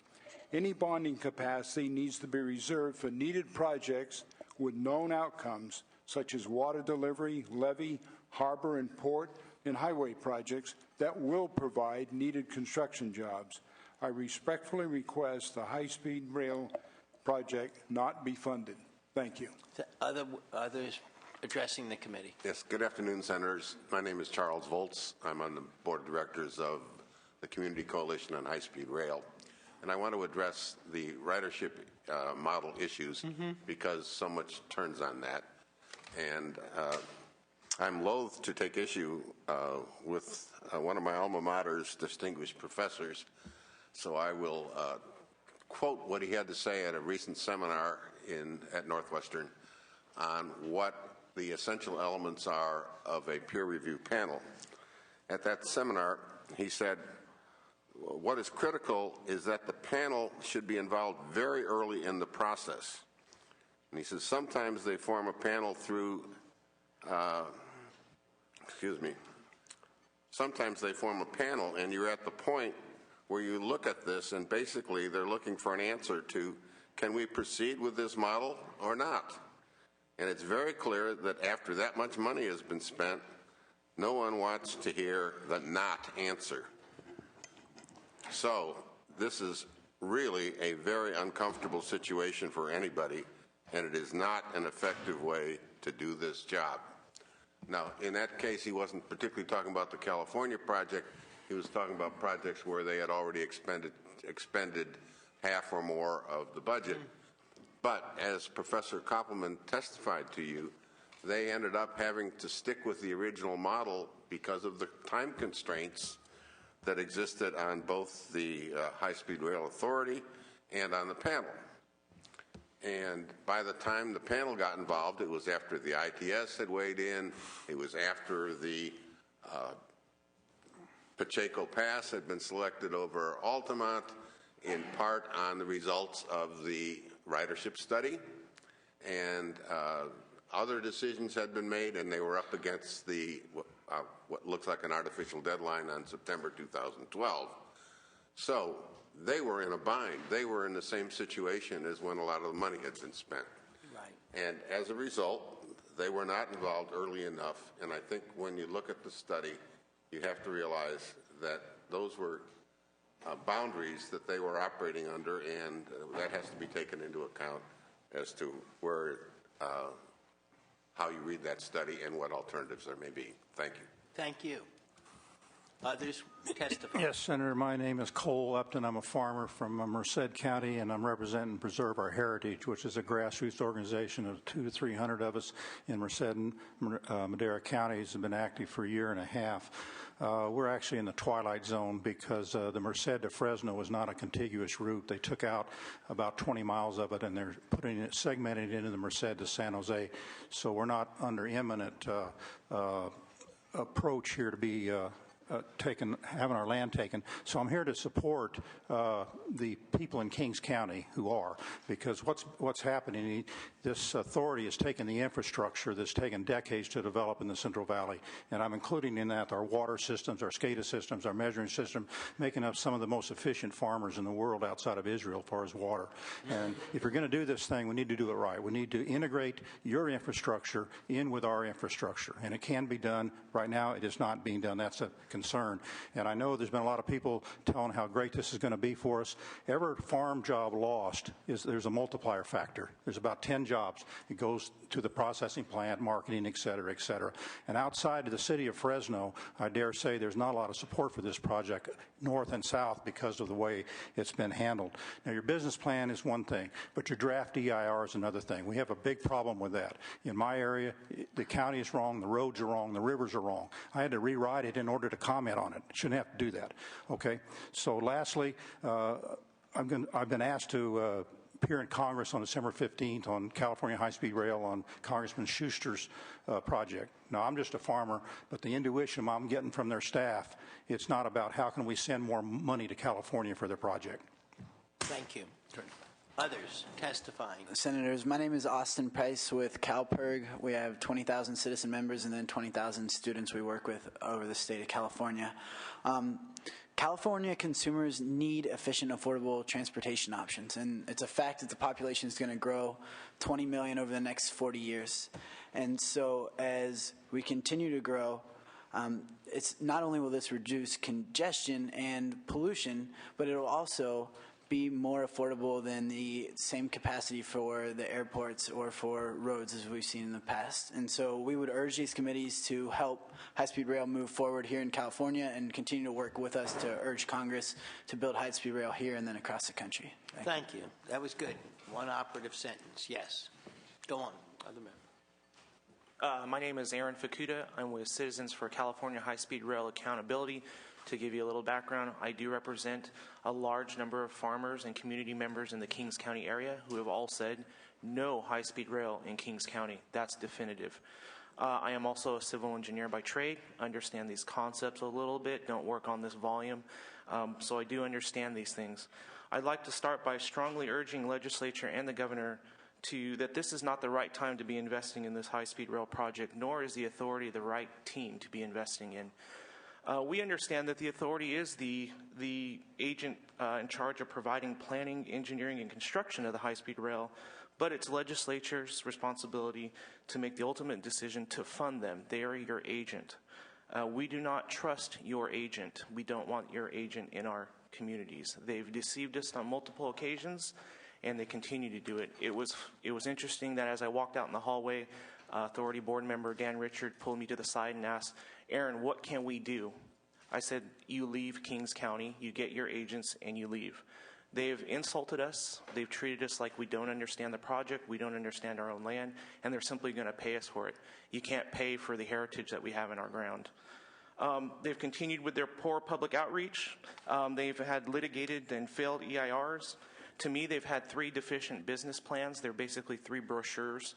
Any bonding capacity needs to be reserved for needed projects with known outcomes, such as water delivery, levee, harbor and port, and highway projects that will provide needed construction jobs. I respectfully request the high-speed rail project not be funded. Thank you. Others addressing the committee. Yes, good afternoon, Senators. My name is Charles Volz. I'm on the board of directors of the Community Coalition on High-Speed Rail. And I want to address the ridership model issues because so much turns on that. And I'm loath to take issue with one of my alma mater's distinguished professors. So I will quote what he had to say at a recent seminar at Northwestern on what the essential elements are of a peer review panel. At that seminar, he said, what is critical is that the panel should be involved very early in the process. And he says sometimes they form a panel through, sometimes they form a panel and you're at the point where you look at this and basically they're looking for an answer to, can we proceed with this model or not? And it's very clear that after that much money has been spent, no one wants to hear the not answer. So this is really a very uncomfortable situation for anybody, and it is not an effective way to do this job. Now, in that case, he wasn't particularly talking about the California project. He was talking about projects where they had already expended half or more of the budget. But as Professor Koppelman testified to you, they ended up having to stick with the original model because of the time constraints that existed on both the High-Speed Rail Authority and on the panel. And by the time the panel got involved, it was after the ITS had weighed in, it was after the Pacheco Pass had been selected over Altamont, in part on the results of the ridership study, and other decisions had been made, and they were up against the what looks like an artificial deadline on September 2012. So they were in a bind. They were in the same situation as when a lot of the money had been spent. Right. And as a result, they were not involved early enough. And I think when you look at the study, you have to realize that those were boundaries that they were operating under, and that has to be taken into account as to where, how you read that study and what alternatives there may be. Thank you. Thank you. Others testify. Yes, Senator, my name is Cole Upton. I'm a farmer from Merced County, and I'm representing Preserve Our Heritage, which is a grassroots organization of 200 to 300 of us in Merced and Madera counties have been active for a year and a half. We're actually in the twilight zone because the Merced to Fresno is not a contiguous route. They took out about 20 miles of it, and they're putting it, segmenting it into the Merced to San Jose. So we're not under imminent approach here to be having our land taken. So I'm here to support the people in Kings County who are, because what's happening, this authority has taken the infrastructure that's taken decades to develop in the Central Valley, and I'm including in that our water systems, our SCADA systems, our measuring system, making up some of the most efficient farmers in the world outside of Israel as far as water. And if you're going to do this thing, we need to do it right. We need to integrate your infrastructure in with our infrastructure, and it can be done. Right now, it is not being done. That's a concern. And I know there's been a lot of people telling how great this is going to be for us. Every farm job lost, there's a multiplier factor. There's about 10 jobs. It goes to the processing plant, marketing, et cetera, et cetera. And outside of the city of Fresno, I dare say there's not a lot of support for this project, north and south, because of the way it's been handled. Now, your business plan is one thing, but your draft DIR is another thing. We have a big problem with that. In my area, the county is wrong, the roads are wrong, the rivers are wrong. I had to rewrite it in order to comment on it. Shouldn't have to do that. Okay. So lastly, I've been asked to appear in Congress on December 15th on California High-Speed Rail on Congressman Schuster's project. Now, I'm just a farmer, but the intuition I'm getting from their staff, it's not about how can we send more money to California for their project. Thank you. Others testifying. Senators, my name is Austin Price with CalPERG. We have 20,000 citizen members and then 20,000 students we work with over the state of California. California consumers need efficient, affordable transportation options, and it's a fact that the population is going to grow 20 million over the next 40 years. And so as we continue to grow, it's not only will this reduce congestion and pollution, but it will also be more affordable than the same capacity for the airports or for roads as we've seen in the past. And so we would urge these committees to help high-speed rail move forward here in California and continue to work with us to urge Congress to build high-speed rail here and then across the country. Thank you. That was good. One operative sentence. Yes. Go on. Other members. My name is Aaron Fukuda. I'm with Citizens for California High-Speed Rail Accountability. To give you a little background, I do represent a large number of farmers and community members in the Kings County area who have all said no high-speed rail in Kings County. That's definitive. I am also a civil engineer by trade, understand these concepts a little bit, don't work on this volume, so I do understand these things. I'd like to start by strongly urging legislature and the governor that this is not the right time to be investing in this high-speed rail project, nor is the authority the right team to be investing in. We understand that the authority is the agent in charge of providing planning, engineering, and construction of the high-speed rail, but it's legislature's responsibility to make the ultimate decision to fund them. They are your agent. We do not trust your agent. We don't want your agent in our communities. They've deceived us on multiple occasions, and they continue to do it. It was interesting that as I walked out in the hallway, Authority Board Member Dan Richard pulled me to the side and asked, Aaron, what can we do? I said, you leave Kings County, you get your agents, and you leave. They've insulted us. They've treated us like we don't understand the project, we don't understand our own land, and they're simply going to pay us for it. You can't pay for the heritage that we have in our ground. They've continued with their poor public outreach. They've had litigated and failed EIRs. To me, they've had 3 deficient business plans. They're basically 3 brochures.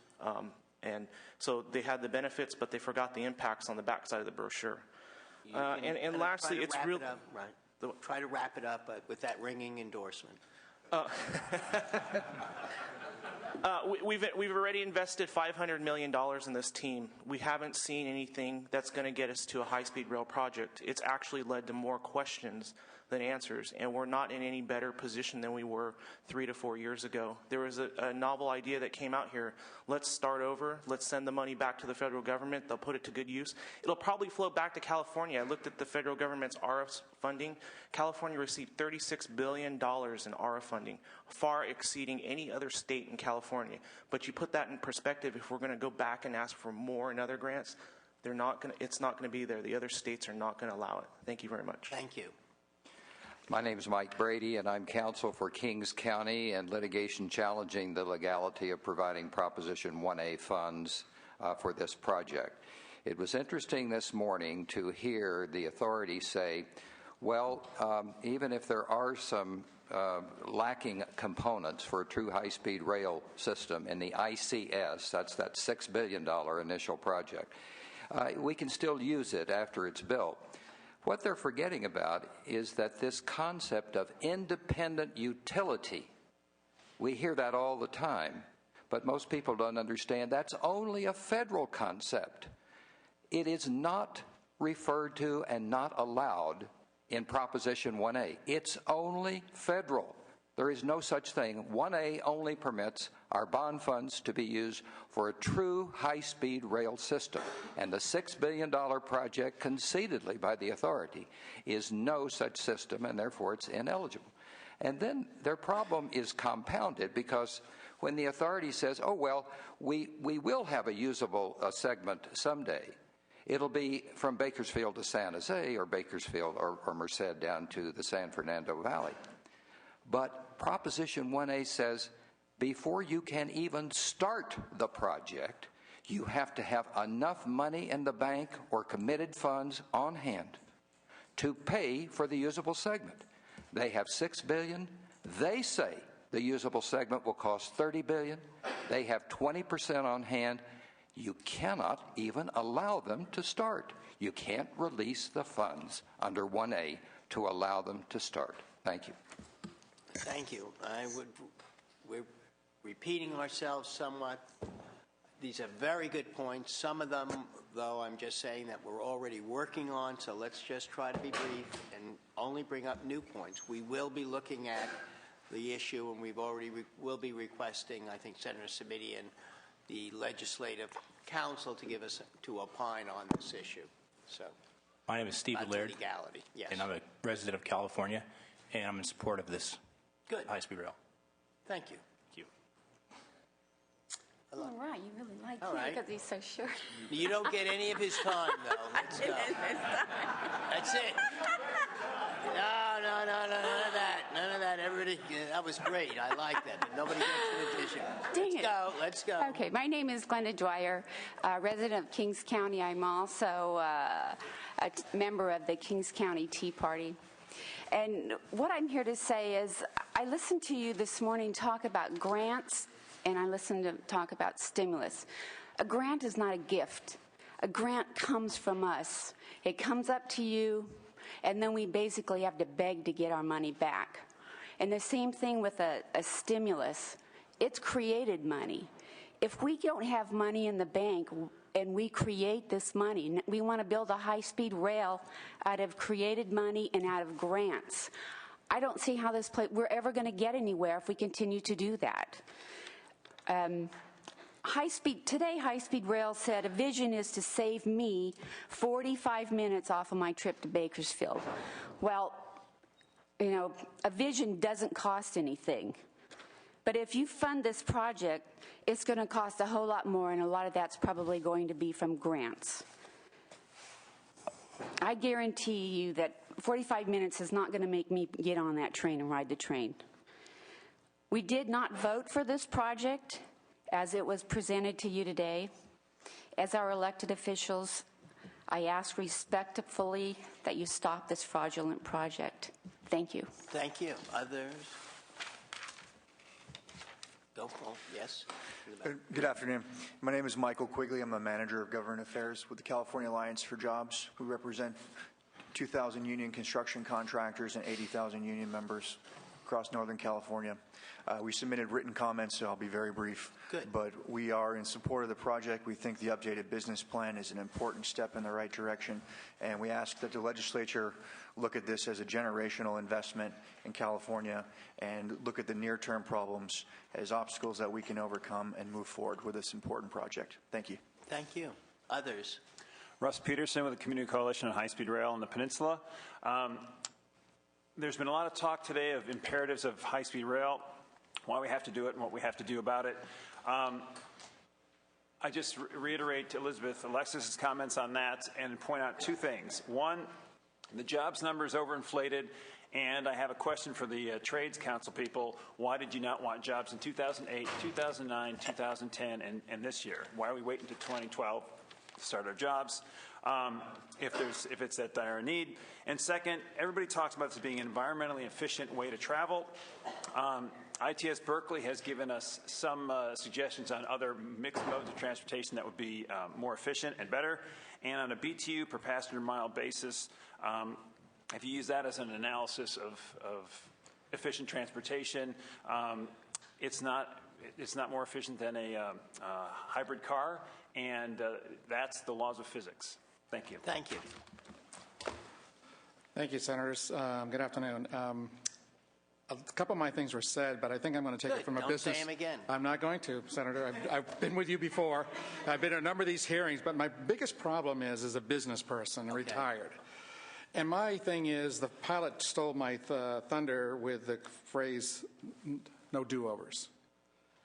And so they had the benefits, but they forgot the impacts on the backside of the brochure. And lastly, it's real. Right. Try to wrap it up with that ringing endorsement. We've already invested $500 million in this team. We haven't seen anything that's going to get us to a high-speed rail project. It's actually led to more questions than answers, and we're not in any better position than we were 3 to 4 years ago. There was a novel idea that came out here. Let's start over. Let's send the money back to the federal government. They'll put it to good use. It'll probably flow back to California. I looked at the federal government's ARRA funding. California received $36 billion in ARRA funding, far exceeding any other state in California. But you put that in perspective, if we're going to go back and ask for more and other grants, it's not going to be there. The other states are not going to allow it. Thank you very much. Thank you. My name is Mike Brady, and I'm counsel for Kings County and litigation challenging the legality of providing Proposition 1A funds for this project. It was interesting this morning to hear the authority say, well, even if there are some lacking components for a true high-speed rail system in the ICS, that's that $6 billion initial project, we can still use it after it's built. What they're forgetting about is that this concept of independent utility, we hear that all the time, but most people don't understand that's only a federal concept. It is not referred to and not allowed in Proposition 1A. It's only federal. There is no such thing. 1A only permits our bond funds to be used for a true high-speed rail system. And the $6 billion project concededly by the authority is no such system, and therefore it's ineligible. And then their problem is compounded because when the authority says, oh, well, we will have a usable segment someday, it'll be from Bakersfield to San Jose or Bakersfield or Merced down to the San Fernando Valley. But Proposition 1A says before you can even start the project, you have to have enough money in the bank or committed funds on hand to pay for the usable segment. They have $6 billion. They say the usable segment will cost $30 billion. They have 20% on hand. You cannot even allow them to start. You can't release the funds under 1A to allow them to start. Thank you. Thank you. I would we're repeating ourselves somewhat. These are very good points. Some of them, though, I'm just saying that we're already working on, so let's just try to be brief and only bring up new points. We will be looking at the issue, and we've already will be requesting, I think, Senator Simitian and the Legislative Council to opine on this issue. So, my name is Stephen Laird, legality. Yes. And I'm a resident of California, and I'm in support of this high-speed rail. Thank you. All right, you really like All him right. because he's so short. You don't get any of his time, though. Let's go. That's it. No, none of that. None of that. Everybody, that was great. I like that. But nobody gets an addition. Let's go. Okay, my name is Glenda Dwyer, resident of Kings County. I'm also a member of the Kings County Tea Party. And what I'm here to say is I listened to you this morning talk about grants, and I listened to talk about stimulus. A grant is not a gift. A grant comes from us. It comes up to you, and then we basically have to beg to get our money back. And the same thing with a stimulus. It's created money. If we don't have money in the bank and we create this money, we want to build a high-speed rail out of created money and out of grants. I don't see how we're ever going to get anywhere if we continue to do that. High-speed rail said a vision is to save me 45 minutes off of my trip to Bakersfield. Well, you know, a vision doesn't cost anything. But if you fund this project, it's going to cost a whole lot more, and a lot of that's probably going to be from grants. I guarantee you that 45 minutes is not going to make me get on that train and ride the train. We did not vote for this project as it was presented to you today. As our elected officials, I ask respectfully that you stop this fraudulent project. Thank you. Thank you. Others? Go for it. Yes. Good afternoon. My name is Michael Quigley. I'm the Manager of Government Affairs with the California Alliance for Jobs. We represent 2,000 union construction contractors and 80,000 union members across Northern California. We submitted written comments, so I'll be very brief. Good. But we are in support of the project. We think the updated business plan is an important step in the right direction, and we ask that the legislature look at this as a generational investment in California and look at the near-term problems as obstacles that we can overcome and move forward with this important project. Thank you. Thank you. Others? Russ Peterson with the Community Coalition on High-Speed Rail in the Peninsula. There's been a lot of talk today of imperatives of high-speed rail, why we have to do it and what we have to do about it. I just reiterate Alexis's comments on that and point out two things. One, the jobs number is overinflated, and I have a question for the Trades Council people. Why did you not want jobs in 2008, 2009, 2010, and this year? Why are we waiting to 2012 to start our jobs? If it's that dire a need. And second, everybody talks about this being an environmentally efficient way to travel. ITS Berkeley has given us some suggestions on other mixed modes of transportation that would be more efficient and better. And on a BTU per passenger mile basis, if you use that as an analysis of efficient transportation, it's not more efficient than a hybrid car, and that's the laws of physics. Thank you. Thank you. Thank you, Senators. Good afternoon. A couple of my things were said, but I think I'm going to take it from a business. Don't say them again. I'm not going to, Senator. I've been with you before. I've been at a number of these hearings, but my biggest problem is as a business person, retired. And my thing is the pilot stole my thunder with the phrase, no do-overs.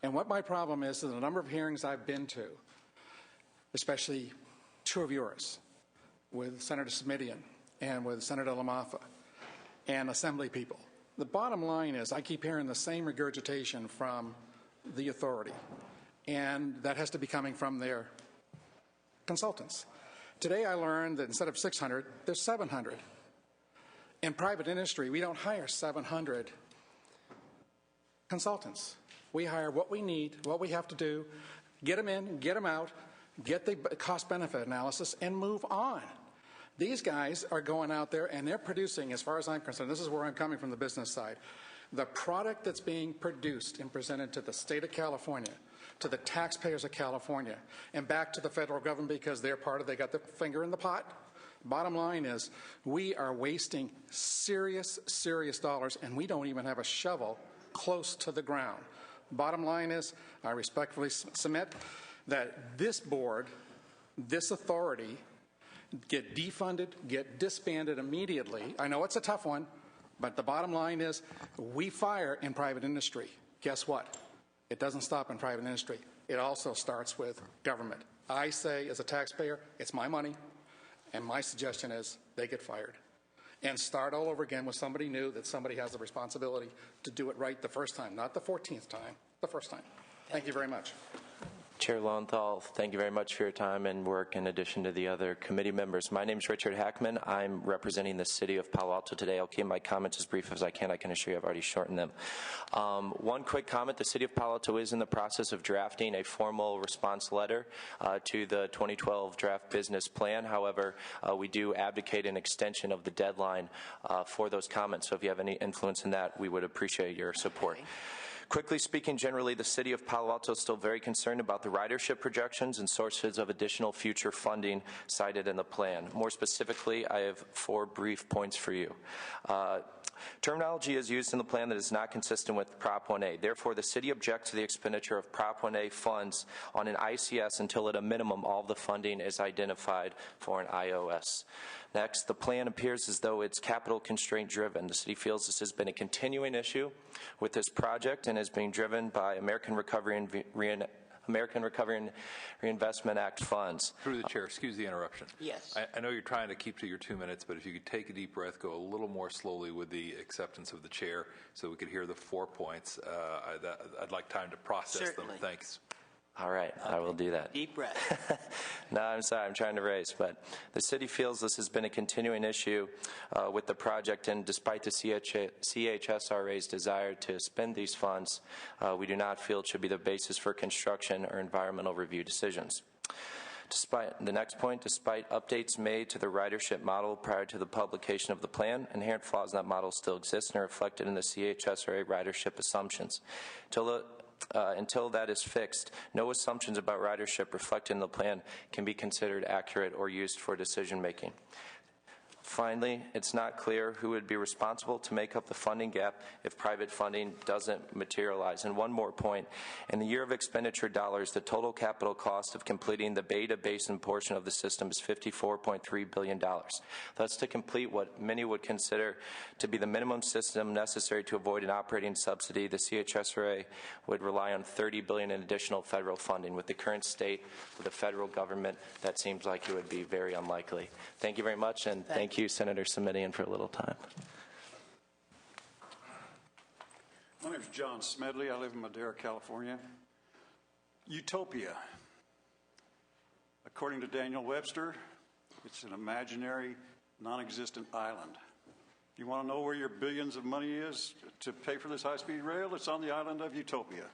And what my problem is the number of hearings I've been to, especially two of yours, with Senator Simitian and with Senator LaMaffa and Assembly people. The bottom line is I keep hearing the same regurgitation from the authority, and that has to be coming from their consultants. Today I learned that instead of 600, there's 700. In private industry, we don't hire 700 consultants. We hire what we need, what we have to do, get them in, get them out, get the cost-benefit analysis, and move on. These guys are going out there and they're producing, as far as I'm concerned, this is where I'm coming from the business side, The product that's being produced and presented to the state of California, to the taxpayers of California, and back to the federal government because they got their finger in the pot. Bottom line is we are wasting serious dollars, and we don't even have a shovel close to the ground. Bottom line is I respectfully submit that this board, this authority, get defunded, get disbanded immediately. I know it's a tough one, but the bottom line is we fire in private industry. Guess what? It doesn't stop in private industry. It also starts with government. I say, as a taxpayer, it's my money, and my suggestion is they get fired and start all over again with somebody new, that somebody has the responsibility to do it right the first time, not the 14th time, the first time. Thank you very much. Chair Lowenthal, thank you very much for your time and work in addition to the other committee members. My name is Richard Hackman. I'm representing the city of Palo Alto today. I'll keep my comments as brief as I can. I can assure you I've already shortened them. One quick comment. The city of Palo Alto is in the process of drafting a formal response letter to the 2012 draft business plan. However, we do advocate an extension of the deadline for those comments. So if you have any influence in that, we would appreciate your support. Okay. Quickly speaking, generally, the city of Palo Alto is still very concerned about the ridership projections and sources of additional future funding cited in the plan. More specifically, I have 4 brief points for you. Terminology is used in the plan that is not consistent with Prop 1A. Therefore, the city objects to the expenditure of Prop 1A funds on an ICS until at a minimum all of the funding is identified for an IOS. Next, the plan appears as though it's capital constraint driven. The city feels this has been a continuing issue with this project and is being driven by American Recovery and Reinvestment Act funds. Through the chair, excuse the interruption. Yes. I know you're trying to keep to your 2 minutes, but if you could take a deep breath, go a little more slowly with the acceptance of the chair so we could hear the 4 points. I'd like time to process Certainly. them. Thanks. All right, okay. I will do that. Deep breath. No, I'm sorry, I'm trying to race, but the city feels this has been a continuing issue with the project, and despite the CHSRA's desire to spend these funds, we do not feel it should be the basis for construction or environmental review decisions. Despite the next point, despite updates made to the ridership model prior to the publication of the plan, inherent flaws in that model still exist and are reflected in the CHSRA ridership assumptions. Until that is fixed, no assumptions about ridership reflected in the plan can be considered accurate or used for decision making. Finally, it's not clear who would be responsible to make up the funding gap if private funding doesn't materialize. And one more point, in the year of expenditure dollars, the total capital cost of completing the Beta Basin portion of the system is $54.3 billion. Thus, to complete what many would consider to be the minimum system necessary to avoid an operating subsidy, the CHSRA would rely on $30 billion in additional federal funding. With the current state of the federal government, that seems like it would be very unlikely. Thank you very much, and thank you, Senator Simitian, for a little time. My name is John Smedley. I live in Madera, California. Utopia. According to Daniel Webster, it's an imaginary, non-existent island. You want to know where your billions of money is to pay for this high-speed rail? It's on the island of Utopia.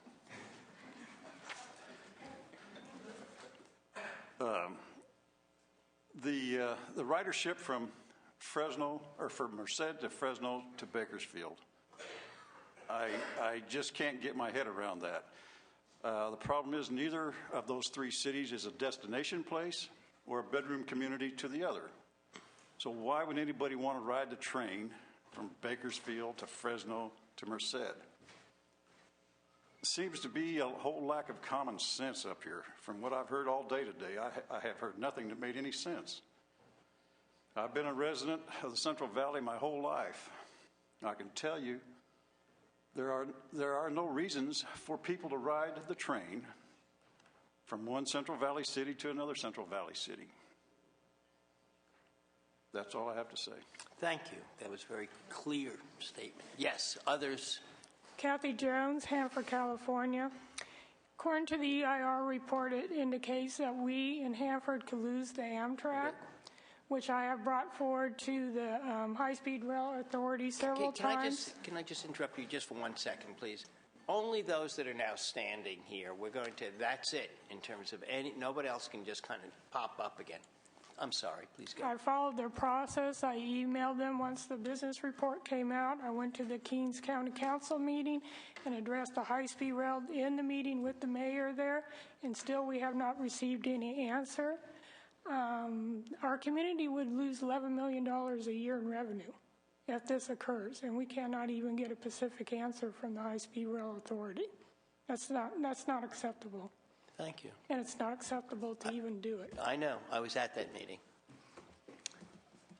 The ridership from Fresno, or from Merced to Fresno to Bakersfield. I just can't get my head around that. The problem is neither of those 3 cities is a destination place or a bedroom community to the other. So why would anybody want to ride the train from Bakersfield to Fresno to Merced? Seems to be a whole lack of common sense up here. From what I've heard all day today, I have heard nothing that made any sense. I've been a resident of the Central Valley my whole life. I can tell you there are no reasons for people to ride the train from one Central Valley city to another Central Valley city. That's all I have to say. Thank you. That was a very clear statement. Yes, others? Kathy Jones, Hanford, California. According to the EIR report, it indicates that we in Hanford could lose the Amtrak, which I have brought forward to the High-Speed Rail Authority several times. Can I just interrupt you just for 1 second, please? Only those that are now standing here, that's it in terms of nobody else can just kind of pop up again. I'm sorry, please go. I followed their process. I emailed them once the business report came out. I went to the Kings County Council meeting and addressed the high-speed rail in the meeting with the mayor there, and still we have not received any answer. Our community would lose $11 million a year in revenue if this occurs, and we cannot even get a specific answer from the High-Speed Rail Authority. That's not acceptable. Thank you. And it's not acceptable to even do it. I know. I was at that meeting.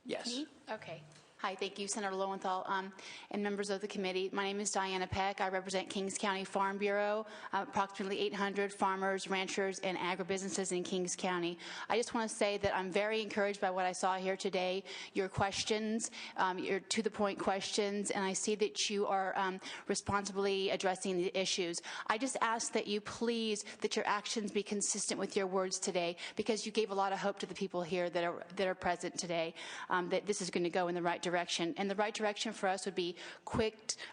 Yes. Me? Okay. Hi, thank you, Senator Lowenthal, and members of the committee. My name is Diana Peck. I represent Kings County Farm Bureau, approximately 800 farmers, ranchers, and agribusinesses in Kings County. I just want to say that I'm very encouraged by what I saw here today. Your questions, your to-the-point questions, and I see that you are responsibly addressing the issues. I just ask that you please, that your actions be consistent with your words today, because you gave a lot of hope to the people here that are present today, that this is going to go in the right direction. And the right direction for us would be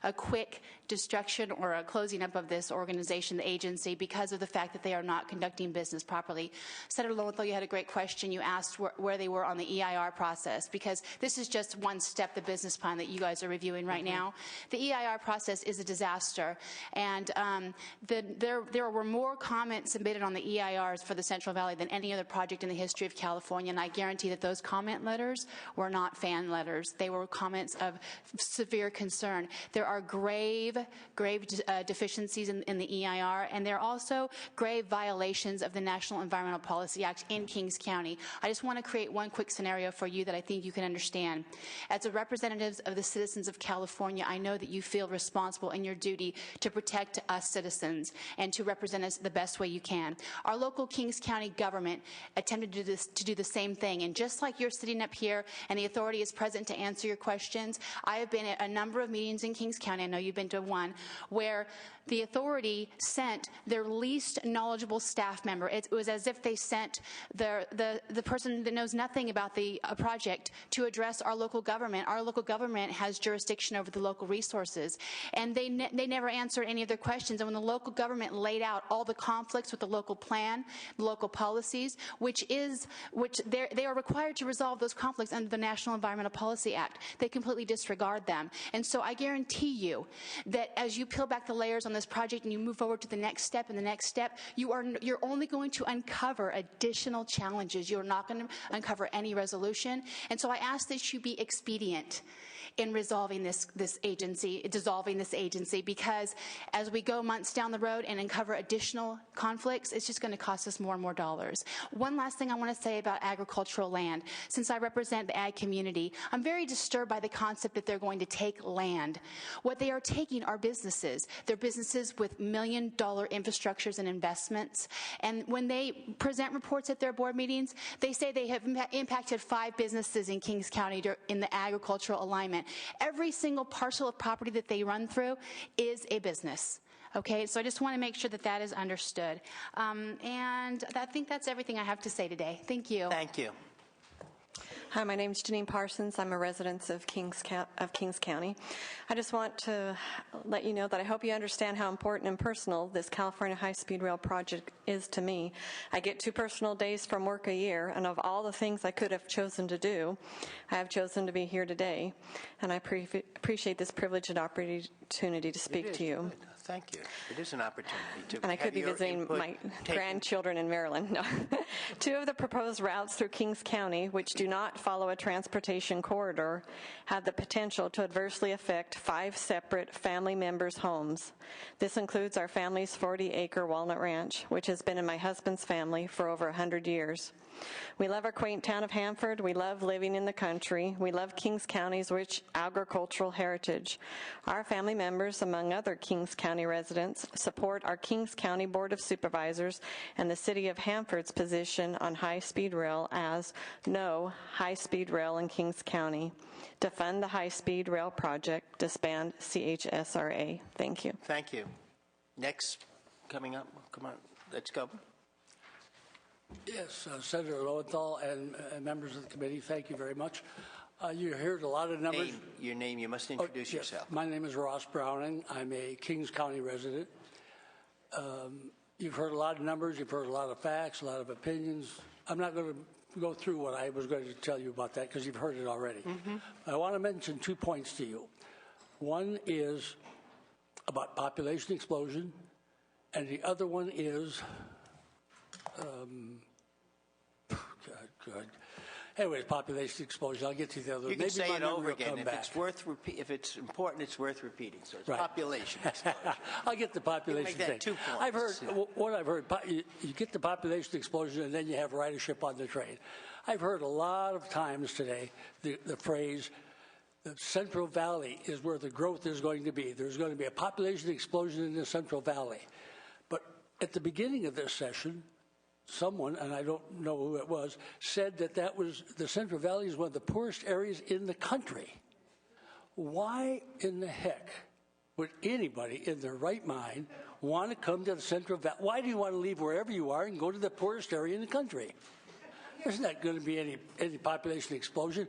a quick destruction or a closing up of this organization, the agency, because of the fact that they are not conducting business properly. Senator Lowenthal, you had a great question. You asked where they were on the EIR process, because this is just one step, the business plan that you guys are reviewing right now. The EIR process is a disaster, and there were more comments submitted on the EIRs for the Central Valley than any other project in the history of California, and I guarantee that those comment letters were not fan letters. They were comments of severe concern. There are grave deficiencies in the EIR, and there are also grave violations of the National Environmental Policy Act in Kings County. I just want to create one quick scenario for you that I think you can understand. As a representative of the citizens of California, I know that you feel responsible in your duty to protect us citizens and to represent us the best way you can. Our local Kings County government attempted to do the same thing, and just like you're sitting up here and the authority is present to answer your questions, I have been at a number of meetings in Kings County, I know you've been to one, where the authority sent their least knowledgeable staff member. It was as if they sent the person that knows nothing about the project to address our local government. Our local government has jurisdiction over the local resources, and they never answered any of their questions. And when the local government laid out all the conflicts with the local plan, the local policies, which they are required to resolve those conflicts under the National Environmental Policy Act, they completely disregard them. And so I guarantee you that as you peel back the layers on this project and you move forward to the next step and the next step, you're only going to uncover additional challenges. You're not going to uncover any resolution. And so I ask that you be expedient in resolving this agency, dissolving this agency, because as we go months down the road and uncover additional conflicts, it's just going to cost us more and more dollars. One last thing I want to say about agricultural land. Since I represent the ag community, I'm very disturbed by the concept that they're going to take land. What they are taking are businesses. They're businesses with million-dollar infrastructures and investments. And when they present reports at their board meetings, they say they have impacted 5 businesses in Kings County in the agricultural alignment. Every single parcel of property that they run through is a business. Okay, so I just want to make sure that that is understood. And I think that's everything I have to say today. Thank you. Thank you. Hi, my name is Janine Parsons. I'm a resident of Kings County. I just want to let you know that I hope you understand how important and personal this California High-Speed Rail project is to me. I get 2 personal days from work a year, and of all the things I could have chosen to do, I have chosen to be here today, and I appreciate this privilege and opportunity to speak to you. Good. Thank you. It is an opportunity to And I could be visiting my grandchildren in Maryland. No. 2 of the proposed routes through Kings County, which do not follow a transportation corridor, have the potential to adversely affect 5 separate family members' homes. This includes our family's 40-acre Walnut Ranch, which has been in my husband's family for over 100 years. We love our quaint town of Hanford. We love living in the country. We love Kings County's rich agricultural heritage. Our family members, among other Kings County residents, support our Kings County Board of Supervisors and the City of Hanford's position on high-speed rail as no high-speed rail in Kings County. To fund the high-speed rail project, disband CHSRA. Thank you. Thank you. Next, coming up, come on, let's go. Yes, Senator Lowenthal and members of the committee, thank you very much. You heard a lot of numbers. Your name, you must introduce yourself. My name is Ross Browning. I'm a Kings County resident. You've heard a lot of numbers, you've heard a lot of facts, a lot of opinions. I'm not going to go through what I was going to tell you about that because you've heard it already. I want to mention 2 points to you. One is about population explosion, and the other one is, God. Anyways, population explosion. I'll get to the other. You can say it over again. If it's important, it's worth repeating. So it's right. Population explosion. I'll get the population make that thing. 2 points. I've heard what I've heard. You get the population explosion, and then you have ridership on the train. I've heard a lot of times today the phrase, "The Central Valley is where the growth is going to be." There's going to be a population explosion in the Central Valley. But at the beginning of this session, someone, and I don't know who it was, said that the Central Valley is one of the poorest areas in the country. Why in the heck would anybody in their right mind want to come to the Central Valley? Why do you want to leave wherever you are and go to the poorest area in the country? There's not going to be any population explosion.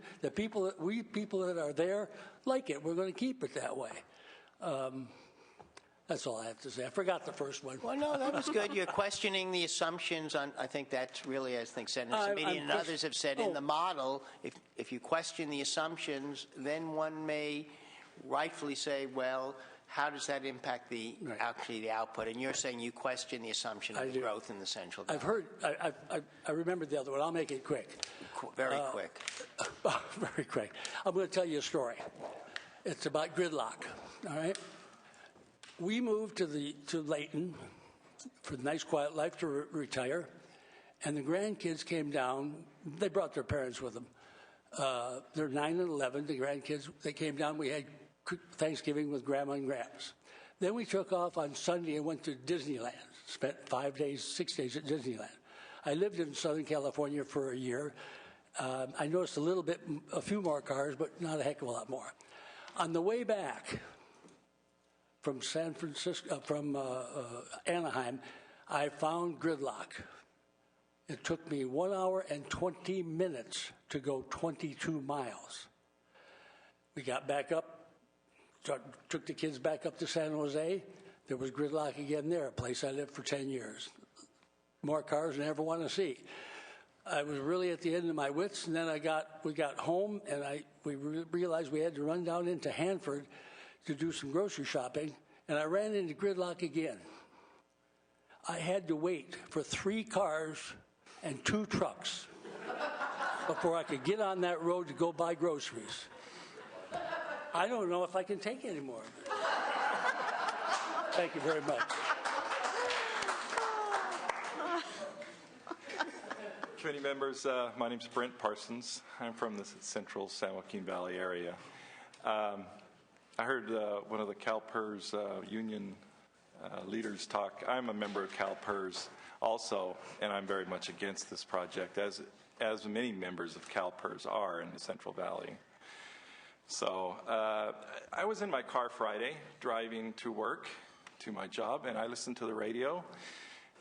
We people that are there like it. We're going to keep it that way. That's all I have to say. I forgot the first one. Well, no, that was good. You're questioning the assumptions on, I think that's really, as I think Senator Simitian and others have said, in the model, if you question the assumptions, then one may rightfully say, well, how does that impact the output? And you're saying you question the assumption of the growth in the Central Valley. I've heard, I remember the other one. I'll make it quick. Very quick. Very quick. I'm going to tell you a story. It's about gridlock, all right? We moved to Layton for the nice quiet life to retire, and the grandkids came down. They brought their parents with them. They're 9 and 11. The grandkids, they came down. We had Thanksgiving with Grandma and Gramps. Then we took off on Sunday and went to Disneyland. Spent 5 days, 6 days at Disneyland. I lived in Southern California for a year. I noticed a few more cars, but not a heck of a lot more. On the way back from Anaheim, I found gridlock. It took me 1 hour and 20 minutes to go 22 miles. We got back up, took the kids back up to San Jose. There was gridlock again there, a place I lived for 10 years. More cars than I ever want to see. I was really at the end of my wits, and then we got home, and we realized we had to run down into Hanford to do some grocery shopping, and I ran into gridlock again. I had to wait for 3 cars and 2 trucks before I could get on that road to go buy groceries. I don't know if I can take any more of it. Thank you very much. Committee members, my name is Brent Parsons. I'm from the central San Joaquin Valley area. I heard one of the CalPERS union leaders talk. I'm a member of CalPERS also, and I'm very much against this project, as many members of CalPERS are in the Central Valley. So I was in my car Friday driving to work, to my job, and I listened to the radio.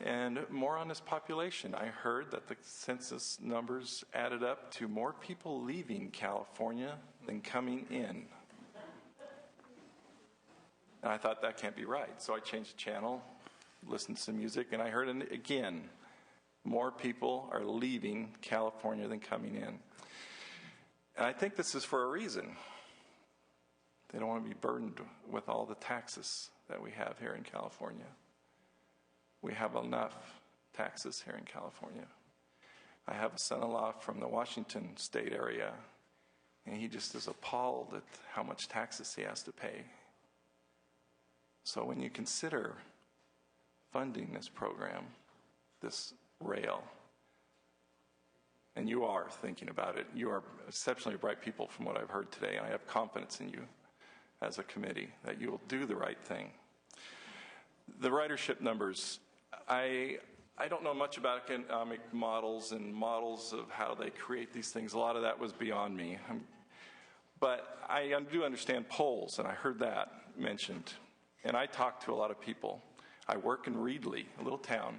And more on this population. I heard that the census numbers added up to more people leaving California than coming in. And I thought that can't be right. So I changed the channel, listened to some music, and I heard it again. More people are leaving California than coming in. And I think this is for a reason. They don't want to be burdened with all the taxes that we have here in California. We have enough taxes here in California. I have a son-in-law from the Washington state area, and he just is appalled at how much taxes he has to pay. So when you consider funding this program, this rail, and you are thinking about it, you are exceptionally bright people from what I've heard today, and I have confidence in you as a committee that you will do the right thing. The ridership numbers, I don't know much about economic models and models of how they create these things. A lot of that was beyond me. But I do understand polls, and I heard that mentioned. And I talk to a lot of people. I work in Reedley, a little town.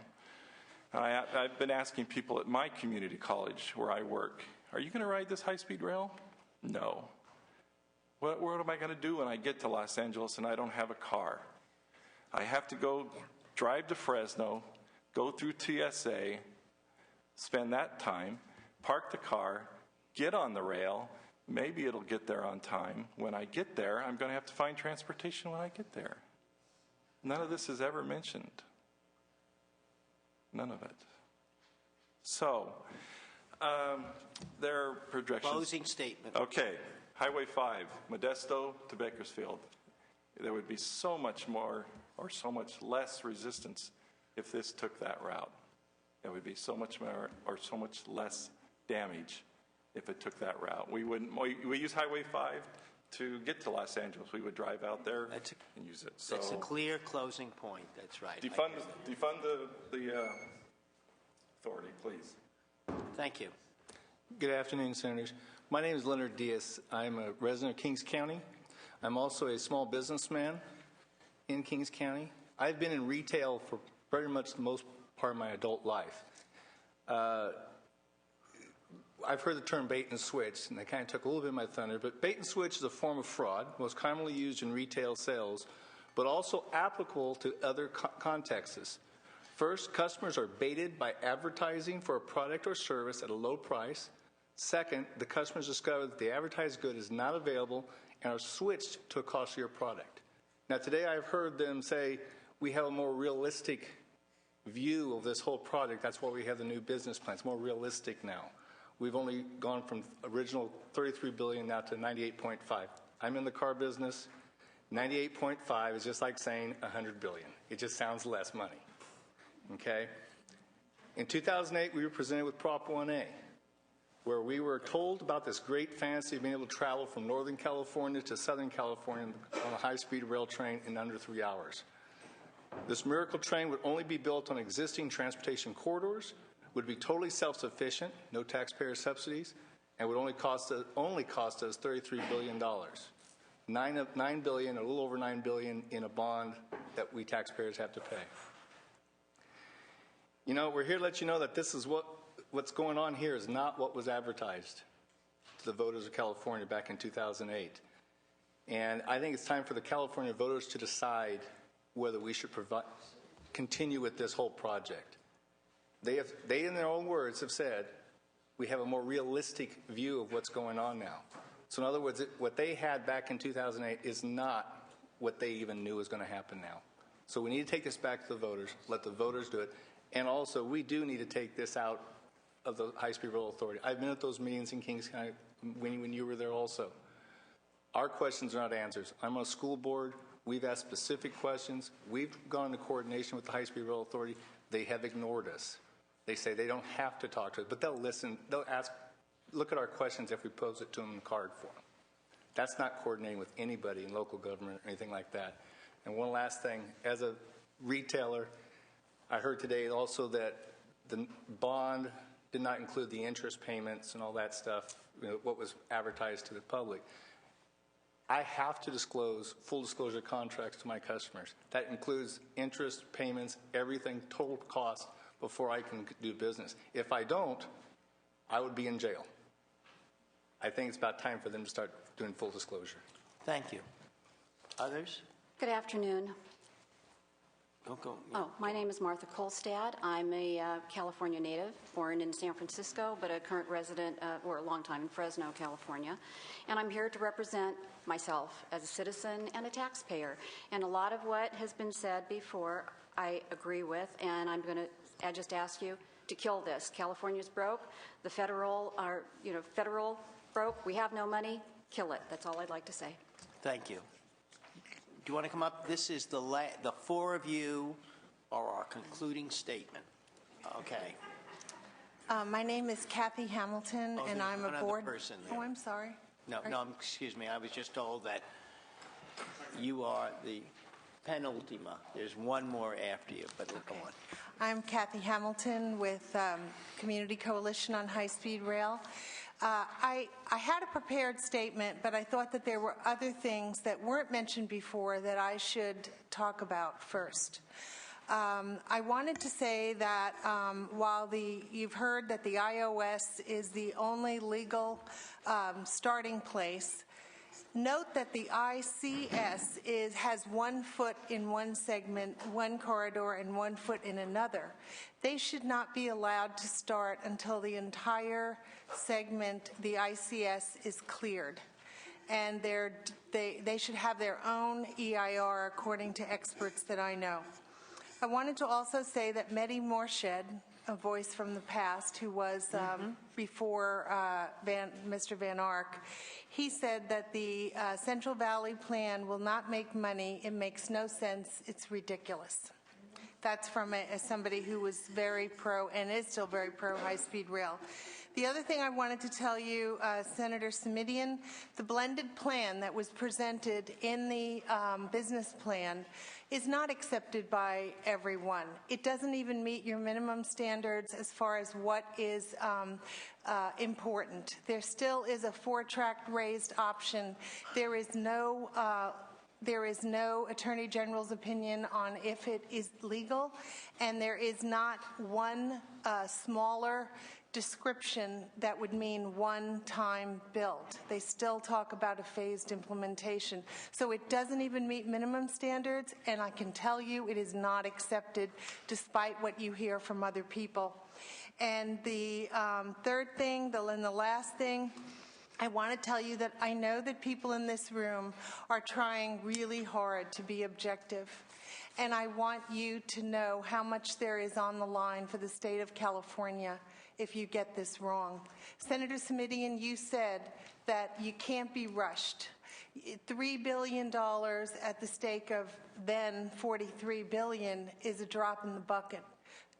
I've been asking people at my community college where I work, are you going to ride this high-speed rail? No. What am I going to do when I get to Los Angeles and I don't have a car? I have to go drive to Fresno, go through TSA, spend that time, park the car, get on the rail. Maybe it'll get there on time. When I get there, I'm going to have to find transportation when I get there. None of this is ever mentioned. None of it. So, there are projections. Closing statement. Okay. Highway 5, Modesto to Bakersfield. There would be so much more or so much less resistance if this took that route. There would be so much more or so much less damage if it took that route. We use Highway 5 to get to Los Angeles. We would drive out there and use it. So that's a clear closing point. That's right. Defund the authority, please. Thank you. Good afternoon, Senators. My name is Leonard Diaz. I'm a resident of Kings County. I'm also a small businessman in Kings County. I've been in retail for pretty much the most part of my adult life. I've heard the term bait and switch, and that kind of took a little bit of my thunder, but bait and switch is a form of fraud, most commonly used in retail sales, but also applicable to other contexts. First, customers are baited by advertising for a product or service at a low price. Second, the customers discover that the advertised good is not available and are switched to a costlier product. Now, today I've heard them say we have a more realistic view of this whole product. That's why we have the new business plan. It's more realistic now. We've only gone from original $33 billion now to $98.5. I'm in the car business. 98.5 is just like saying $100 billion. It just sounds less money. Okay? In 2008, we were presented with Prop 1A, where we were told about this great fantasy of being able to travel from Northern California to Southern California on a high-speed rail train in under 3 hours. This miracle train would only be built on existing transportation corridors, would be totally self-sufficient, no taxpayer subsidies, and would only cost us $33 billion. $9 billion, a little over $9 billion in a bond that we taxpayers have to pay. You know, we're here to let you know that this is what's going on here is not what was advertised to the voters of California back in 2008. And I think it's time for the California voters to decide whether we should continue with this whole project. They, in their own words, have said, we have a more realistic view of what's going on now. So in other words, what they had back in 2008 is not what they even knew was going to happen now. So we need to take this back to the voters, let the voters do it. And also, we do need to take this out of the High-Speed Rail Authority. I've been at those meetings in Kings County when you were there also. Our questions are not answers. I'm on a school board. We've asked specific questions. We've gone into coordination with the High-Speed Rail Authority. They have ignored us. They say they don't have to talk to us, but they'll listen. They'll ask, look at our questions if we pose it to them in card form. That's not coordinating with anybody in local government or anything like that. And one last thing, as a retailer, I heard today also that the bond did not include the interest payments and all that stuff, what was advertised to the public. I have to disclose full disclosure contracts to my customers. That includes interest, payments, everything, total cost before I can do business. If I don't, I would be in jail. I think it's about time for them to start doing full disclosure. Thank you. Others? Good afternoon. Go. My name is Martha Kolstad. I'm a California native, born in San Francisco, but a current resident, or a long time in Fresno, California. And I'm here to represent myself as a citizen and a taxpayer. And a lot of what has been said before, I agree with, and I'm going to just ask you to kill this. California's broke. The federal broke. We have no money. Kill it. That's all I'd like to say. Thank you. Do you want to come up? This is the four of you are our concluding statement. Okay. My name is Kathy Hamilton, and I'm a board. Person there. Oh, I'm sorry. No, excuse me. I was just told that you are the penultima. There's one more after you, but we'll go on. I'm Kathy Hamilton with Community Coalition on High-Speed Rail. I had a prepared statement, but I thought that there were other things that weren't mentioned before that I should talk about first. I wanted to say that while you've heard that the iOS is the only legal starting place, Note that the ICS has 1 foot in one segment, one corridor, and 1 foot in another. They should not be allowed to start until the entire segment, the ICS, is cleared. And they should have their own EIR according to experts that I know. I wanted to also say that Mehdi Morshed, a voice from the past who was before Mr. Van Ark, he said that the Central Valley Plan will not make money. It makes no sense. It's ridiculous. That's from somebody who was very pro and is still very pro high-speed rail. The other thing I wanted to tell you, Senator Simitian, the blended plan that was presented in the business plan is not accepted by everyone. It doesn't even meet your minimum standards as far as what is important. There still is a 4-track raised option. There is no Attorney General's opinion on if it is legal, and there is not one smaller description that would mean one-time build. They still talk about a phased implementation. So it doesn't even meet minimum standards, and I can tell you it is not accepted despite what you hear from other people. And the third thing, and the last thing, I want to tell you that I know that people in this room are trying really hard to be objective. And I want you to know how much there is on the line for the state of California if you get this wrong. Senator Simitian, you said that you can't be rushed. $3 billion at the stake of then $43 billion is a drop in the bucket.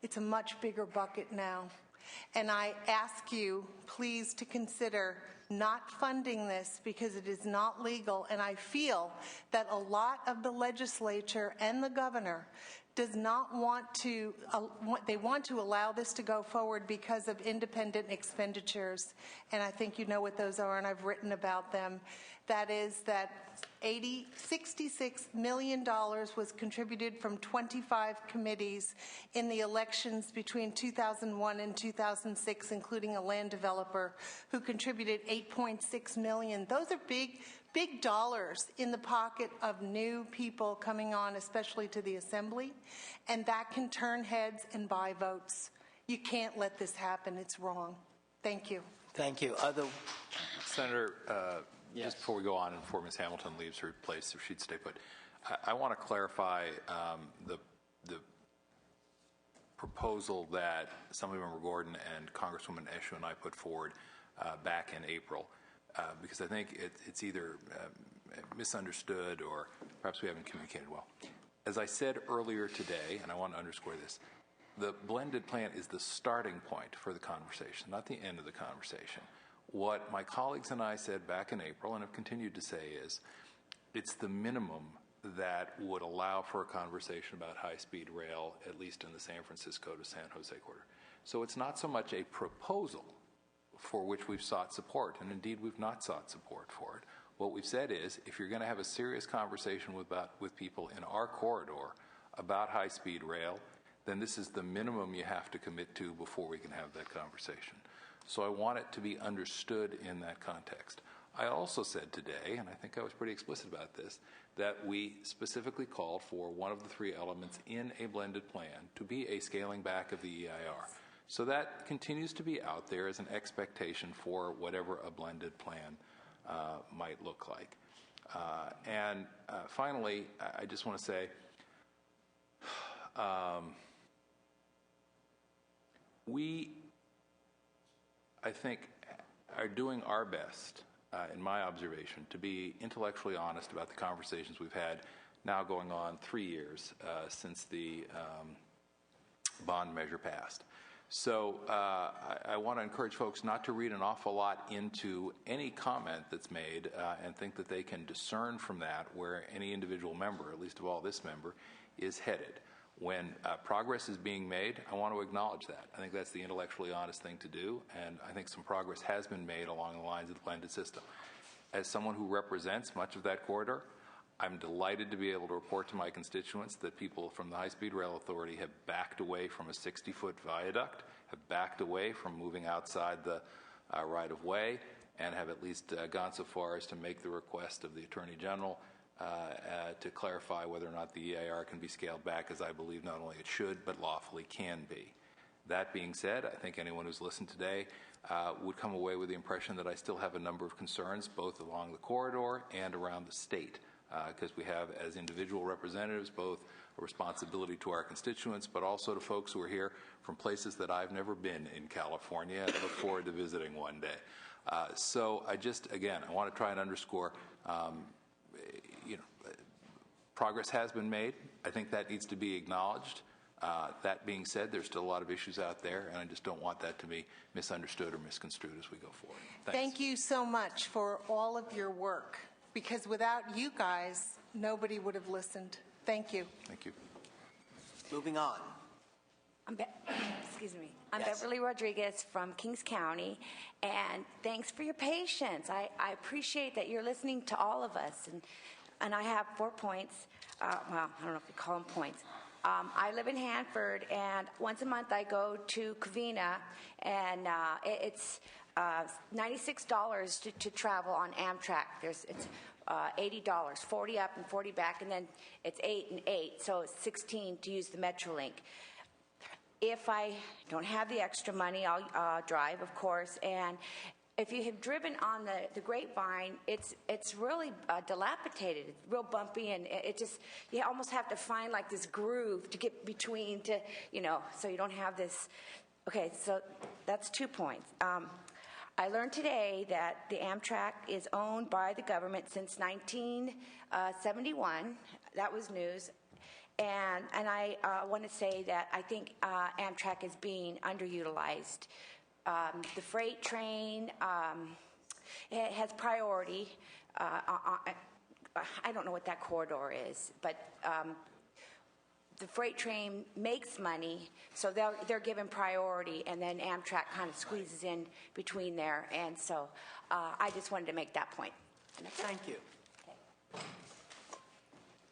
It's a much bigger bucket now. And I ask you, please, to consider not funding this because it is not legal. And I feel that a lot of the legislature and the governor does not want to, they want to allow this to go forward because of independent expenditures. And I think you know what those are, and I've written about them. That is that $66 million was contributed from 25 committees in the elections between 2001 and 2006, including a land developer who contributed $8.6 million. Those are big dollars in the pocket of new people coming on, especially to the Assembly, and that can turn heads and buy votes. You can't let this happen. It's wrong. Thank you. Thank you. Senator, just before we go on and before Ms. Hamilton leaves her place, if she'd stay put, I want to clarify the proposal that Assemblymember Gordon and Congresswoman Eshoo and I put forward back in April. Because I think it's either misunderstood or perhaps we haven't communicated well. As I said earlier today, and I want to underscore this, the blended plan is the starting point for the conversation, not the end of the conversation. What my colleagues and I said back in April and have continued to say is it's the minimum that would allow for a conversation about high-speed rail, at least in the San Francisco to San Jose corridor. So it's not so much a proposal for which we've sought support, and indeed we've not sought support for it. What we've said is, if you're going to have a serious conversation with people in our corridor about high-speed rail, then this is the minimum you have to commit to before we can have that conversation. So I want it to be understood in that context. I also said today, and I think I was pretty explicit about this, that we specifically called for one of the 3 elements in a blended plan to be a scaling back of the EIR. So that continues to be out there as an expectation for whatever a blended plan might look like. And finally, I just want to say, we, I think, are doing our best, in my observation, to be intellectually honest about the conversations we've had now going on 3 years since the bond measure passed. So I want to encourage folks not to read an awful lot into any comment that's made and think that they can discern from that where any individual member, at least of all this member, is headed. When progress is being made, I want to acknowledge that. I think that's the intellectually honest thing to do, and I think some progress has been made along the lines of the blended system. As someone who represents much of that corridor, I'm delighted to be able to report to my constituents that people from the High Speed Rail Authority have backed away from a 60-foot viaduct, have backed away from moving outside the right-of-way, and have at least gone so far as to make the request of the Attorney General to clarify whether or not the EIR can be scaled back, as I believe not only it should, but lawfully can be. That being said, I think anyone who's listened today would come away with the impression that I still have a number of concerns, both along the corridor and around the state, because we have, as individual representatives, both a responsibility to our constituents, but also to folks who are here from places that I've never been in California and look forward to visiting one day. So I just, again, I want to try and underscore, progress has been made. I think that needs to be acknowledged. That being said, there's still a lot of issues out there, and I just don't want that to be misunderstood or misconstrued as we go forward. Thanks. Thank you so much for all of your work, because without you guys, nobody would have listened. Thank you. Thank you. Moving on. Excuse me. I'm Beverly Rodriguez from Kings County, and thanks for your patience. I appreciate that you're listening to all of us, and I have 4 points. Well, I don't know if you call them points. I live in Hanford, and once a month I go to Covina, and it's $96 to travel on Amtrak. It's $80, 40 up and 40 back, and then it's 8 and 8, so it's 16 to use the Metrolink. If I don't have the extra money, I'll drive, of course, and if you have driven on the Grapevine, it's really dilapidated. It's real bumpy, and it just, you almost have to find like this groove to get between to, so you don't have this. Okay, so that's 2 points. I learned today that the Amtrak is owned by the government since 1971. That was news. And I want to say that I think Amtrak is being underutilized. The freight train it has priority. I don't know what that corridor is, but the freight train makes money, so they're given priority, and then Amtrak kind of squeezes in between there. And so I just wanted to make that point. Thank you.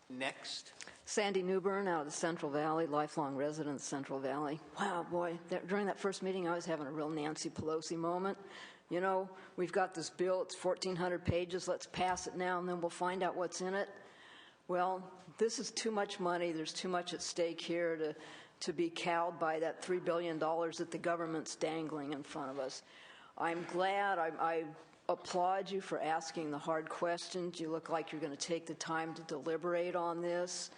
Next. Sandy Newburn out of the Central Valley, lifelong resident of Central Valley. Wow, boy, during that first meeting, I was having a real Nancy Pelosi moment. We've got this bill, it's 1,400 pages, let's pass it now, and then we'll find out what's in it. Well, this is too much money, there's too much at stake here to be cowed by that $3 billion that the government's dangling in front of us. I'm glad, I applaud you for asking the hard questions. You look like you're going to take the time to deliberate on this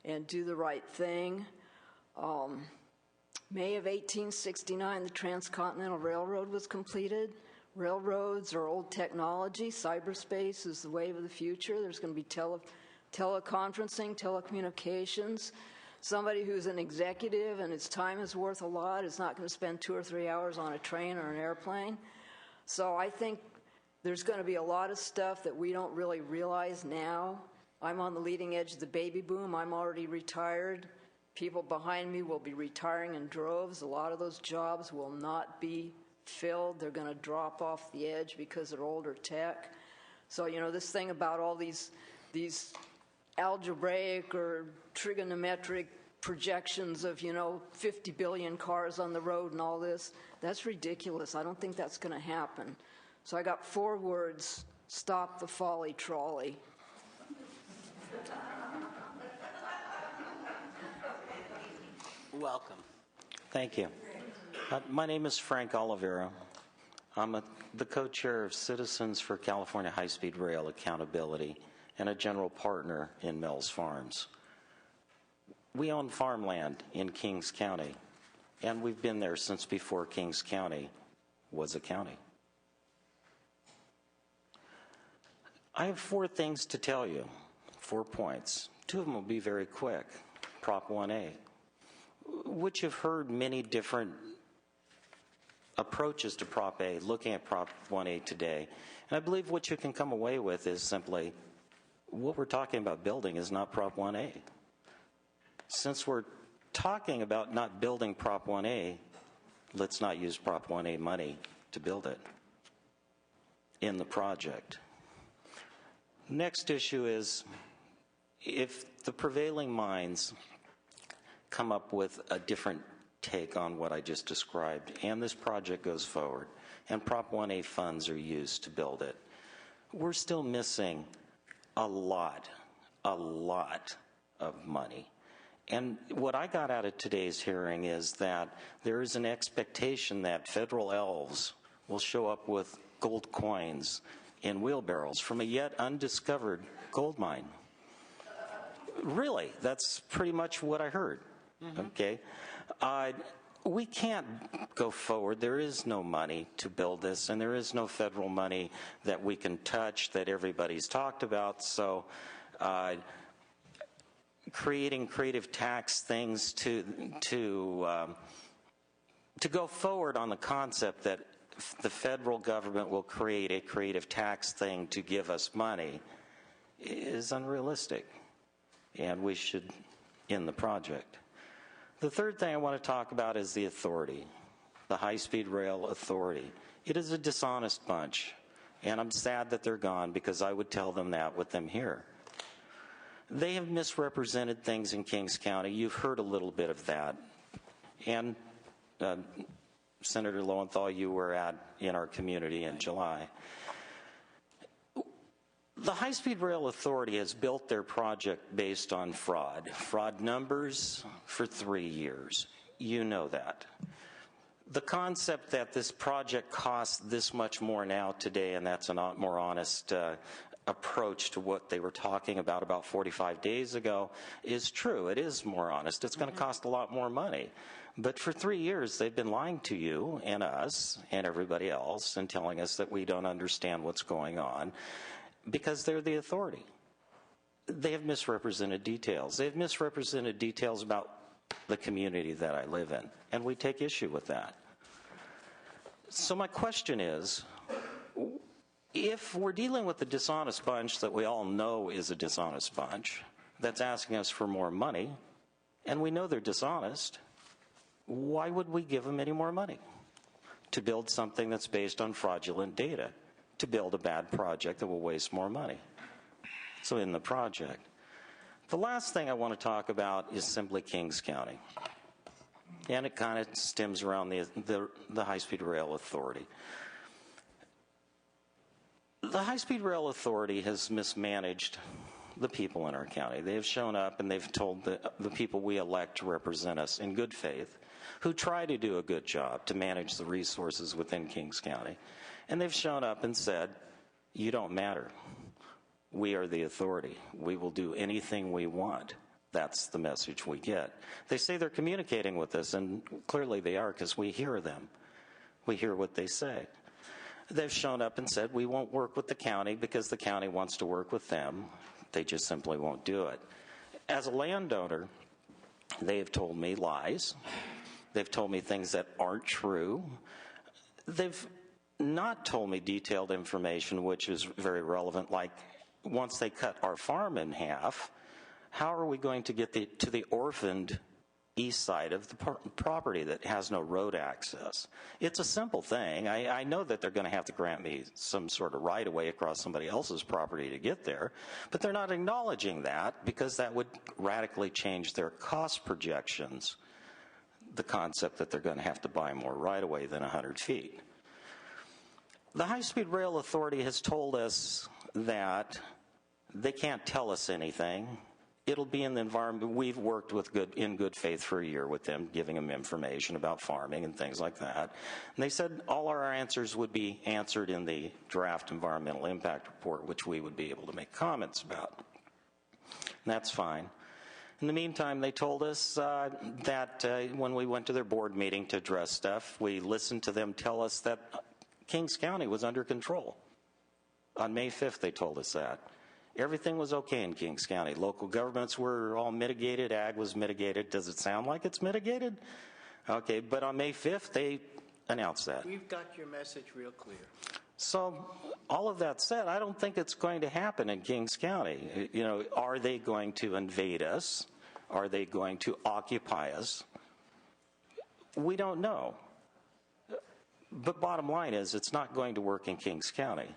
and do the right thing. May of 1869, the Transcontinental Railroad was completed. Railroads are old technology. Cyberspace is the wave of the future. There's going to be teleconferencing, telecommunications. Somebody who's an executive and his time is worth a lot is not going to spend 2 or 3 hours on a train or an airplane. So I think there's going to be a lot of stuff that we don't really realize now. I'm on the leading edge of the baby boom. I'm already retired. People behind me will be retiring in droves. A lot of those jobs will not be filled. They're going to drop off the edge because they're older tech. So, this thing about all these algebraic or trigonometric projections of, 50 billion cars on the road and all this, that's ridiculous. I don't think that's going to happen. So I got 4 words: stop the folly trolley. Welcome. Thank you. My name is Frank Oliveira. I'm the co-chair of Citizens for California High-Speed Rail Accountability and a general partner in Mel's Farms. We own farmland in Kings County, and we've been there since before Kings County was a county. I have 4 things to tell you, 4 points. 2 of them will be very quick. Prop 1A, which you've heard many different approaches to Prop A, looking at Prop 1A today. And I believe what you can come away with is simply what we're talking about building is not Prop 1A. Since we're talking about not building Prop 1A, let's not use Prop 1A money to build it in the project. Next issue is if the prevailing minds come up with a different take on what I just described and this project goes forward, and Prop 1A funds are used to build it. We're still missing a lot of money. And what I got out of today's hearing is that there is an expectation that federal elves will show up with gold coins in wheelbarrows from a yet undiscovered gold mine. Really, that's pretty much what I heard. Okay? We can't go forward. There is no money to build this, and there is no federal money that we can touch that everybody's talked about. So creating creative tax things to go forward on the concept that the federal government will create a creative tax thing to give us money is unrealistic, and we should end the project. The third thing I want to talk about is the authority, the High-Speed Rail Authority. It is a dishonest bunch, and I'm sad that they're gone because I would tell them that with them here. They have misrepresented things in Kings County. You've heard a little bit of that. And Senator Lowenthal, you were in our community in July. The High-Speed Rail Authority has built their project based on fraud numbers for 3 years. You know that. The concept that this project costs this much more now today, and that's a more honest approach to what they were talking about 45 days ago, is true. It is more honest. It's going to cost a lot more money. But for 3 years, they've been lying to you and us and everybody else and telling us that we don't understand what's going on because they're the authority. They have misrepresented details. They've misrepresented details about the community that I live in, and we take issue with that. So my question is, if we're dealing with a dishonest bunch that we all know is a dishonest bunch that's asking us for more money, and we know they're dishonest, why would we give them any more money to build something that's based on fraudulent data, to build a bad project that will waste more money? So in the project. The last thing I want to talk about is simply Kings County. And it kind of stems around the High-Speed Rail Authority. The High-Speed Rail Authority has mismanaged the people in our county. They have shown up and they've told the people we elect to represent us in good faith, who try to do a good job to manage the resources within Kings County. And they've shown up and said, you don't matter. We are the authority. We will do anything we want. That's the message we get. They say they're communicating with us, and clearly they are because we hear them. We hear what they say. They've shown up and said, we won't work with the county because the county wants to work with them. They just simply won't do it. As a landowner, they have told me lies. They've told me things that aren't true. They've not told me detailed information, which is very relevant, like once they cut our farm in half, how are we going to get to the orphaned east side of the property that has no road access? It's a simple thing. I know that they're going to have to grant me some sort of right-of-way across somebody else's property to get there, but they're not acknowledging that because that would radically change their cost projections, the concept that they're going to have to buy more right-of-way than 100 feet. The High-Speed Rail Authority has told us that they can't tell us anything. It'll be in the environment. We've worked with in good faith for a year with them, giving them information about farming and things like that. And they said all our answers would be answered in the draft environmental impact report, which we would be able to make comments about. And that's fine. In the meantime, they told us that when we went to their board meeting to address stuff, we listened to them tell us that Kings County was under control. On May 5th, they told us that. Everything was okay in Kings County. Local governments were all mitigated. Ag was mitigated. Does it sound like it's mitigated? Okay, but on May 5th, they announced that. We've got your message real clear. So all of that said, I don't think it's going to happen in Kings County. You know, are they going to invade us? Are they going to occupy us? We don't know. But bottom line is, it's not going to work in Kings County.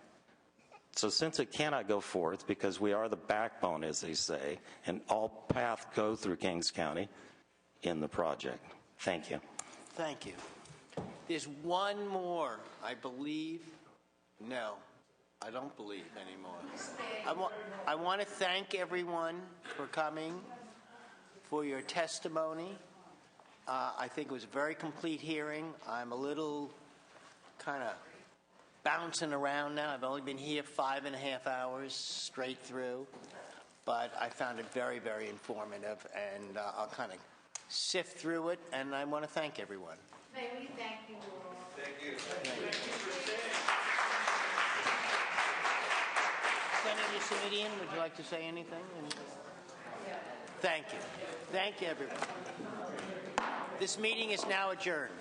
So since it cannot go forth, because we are the backbone, as they say, and all paths go through Kings County in the project. Thank you. Thank you. There's one more, I believe. No, I don't believe anymore. I want to thank everyone for coming, for your testimony. I think it was a very complete hearing. I'm a little kind of bouncing around now. I've only been here 5.5 hours straight through, but I found it very, very informative, and I'll kind of sift through it, and I want to thank everyone. May we thank you all. Thank you. Senator Simitian, would you like to say anything? Thank you. Thank you, everyone. This meeting is now adjourned.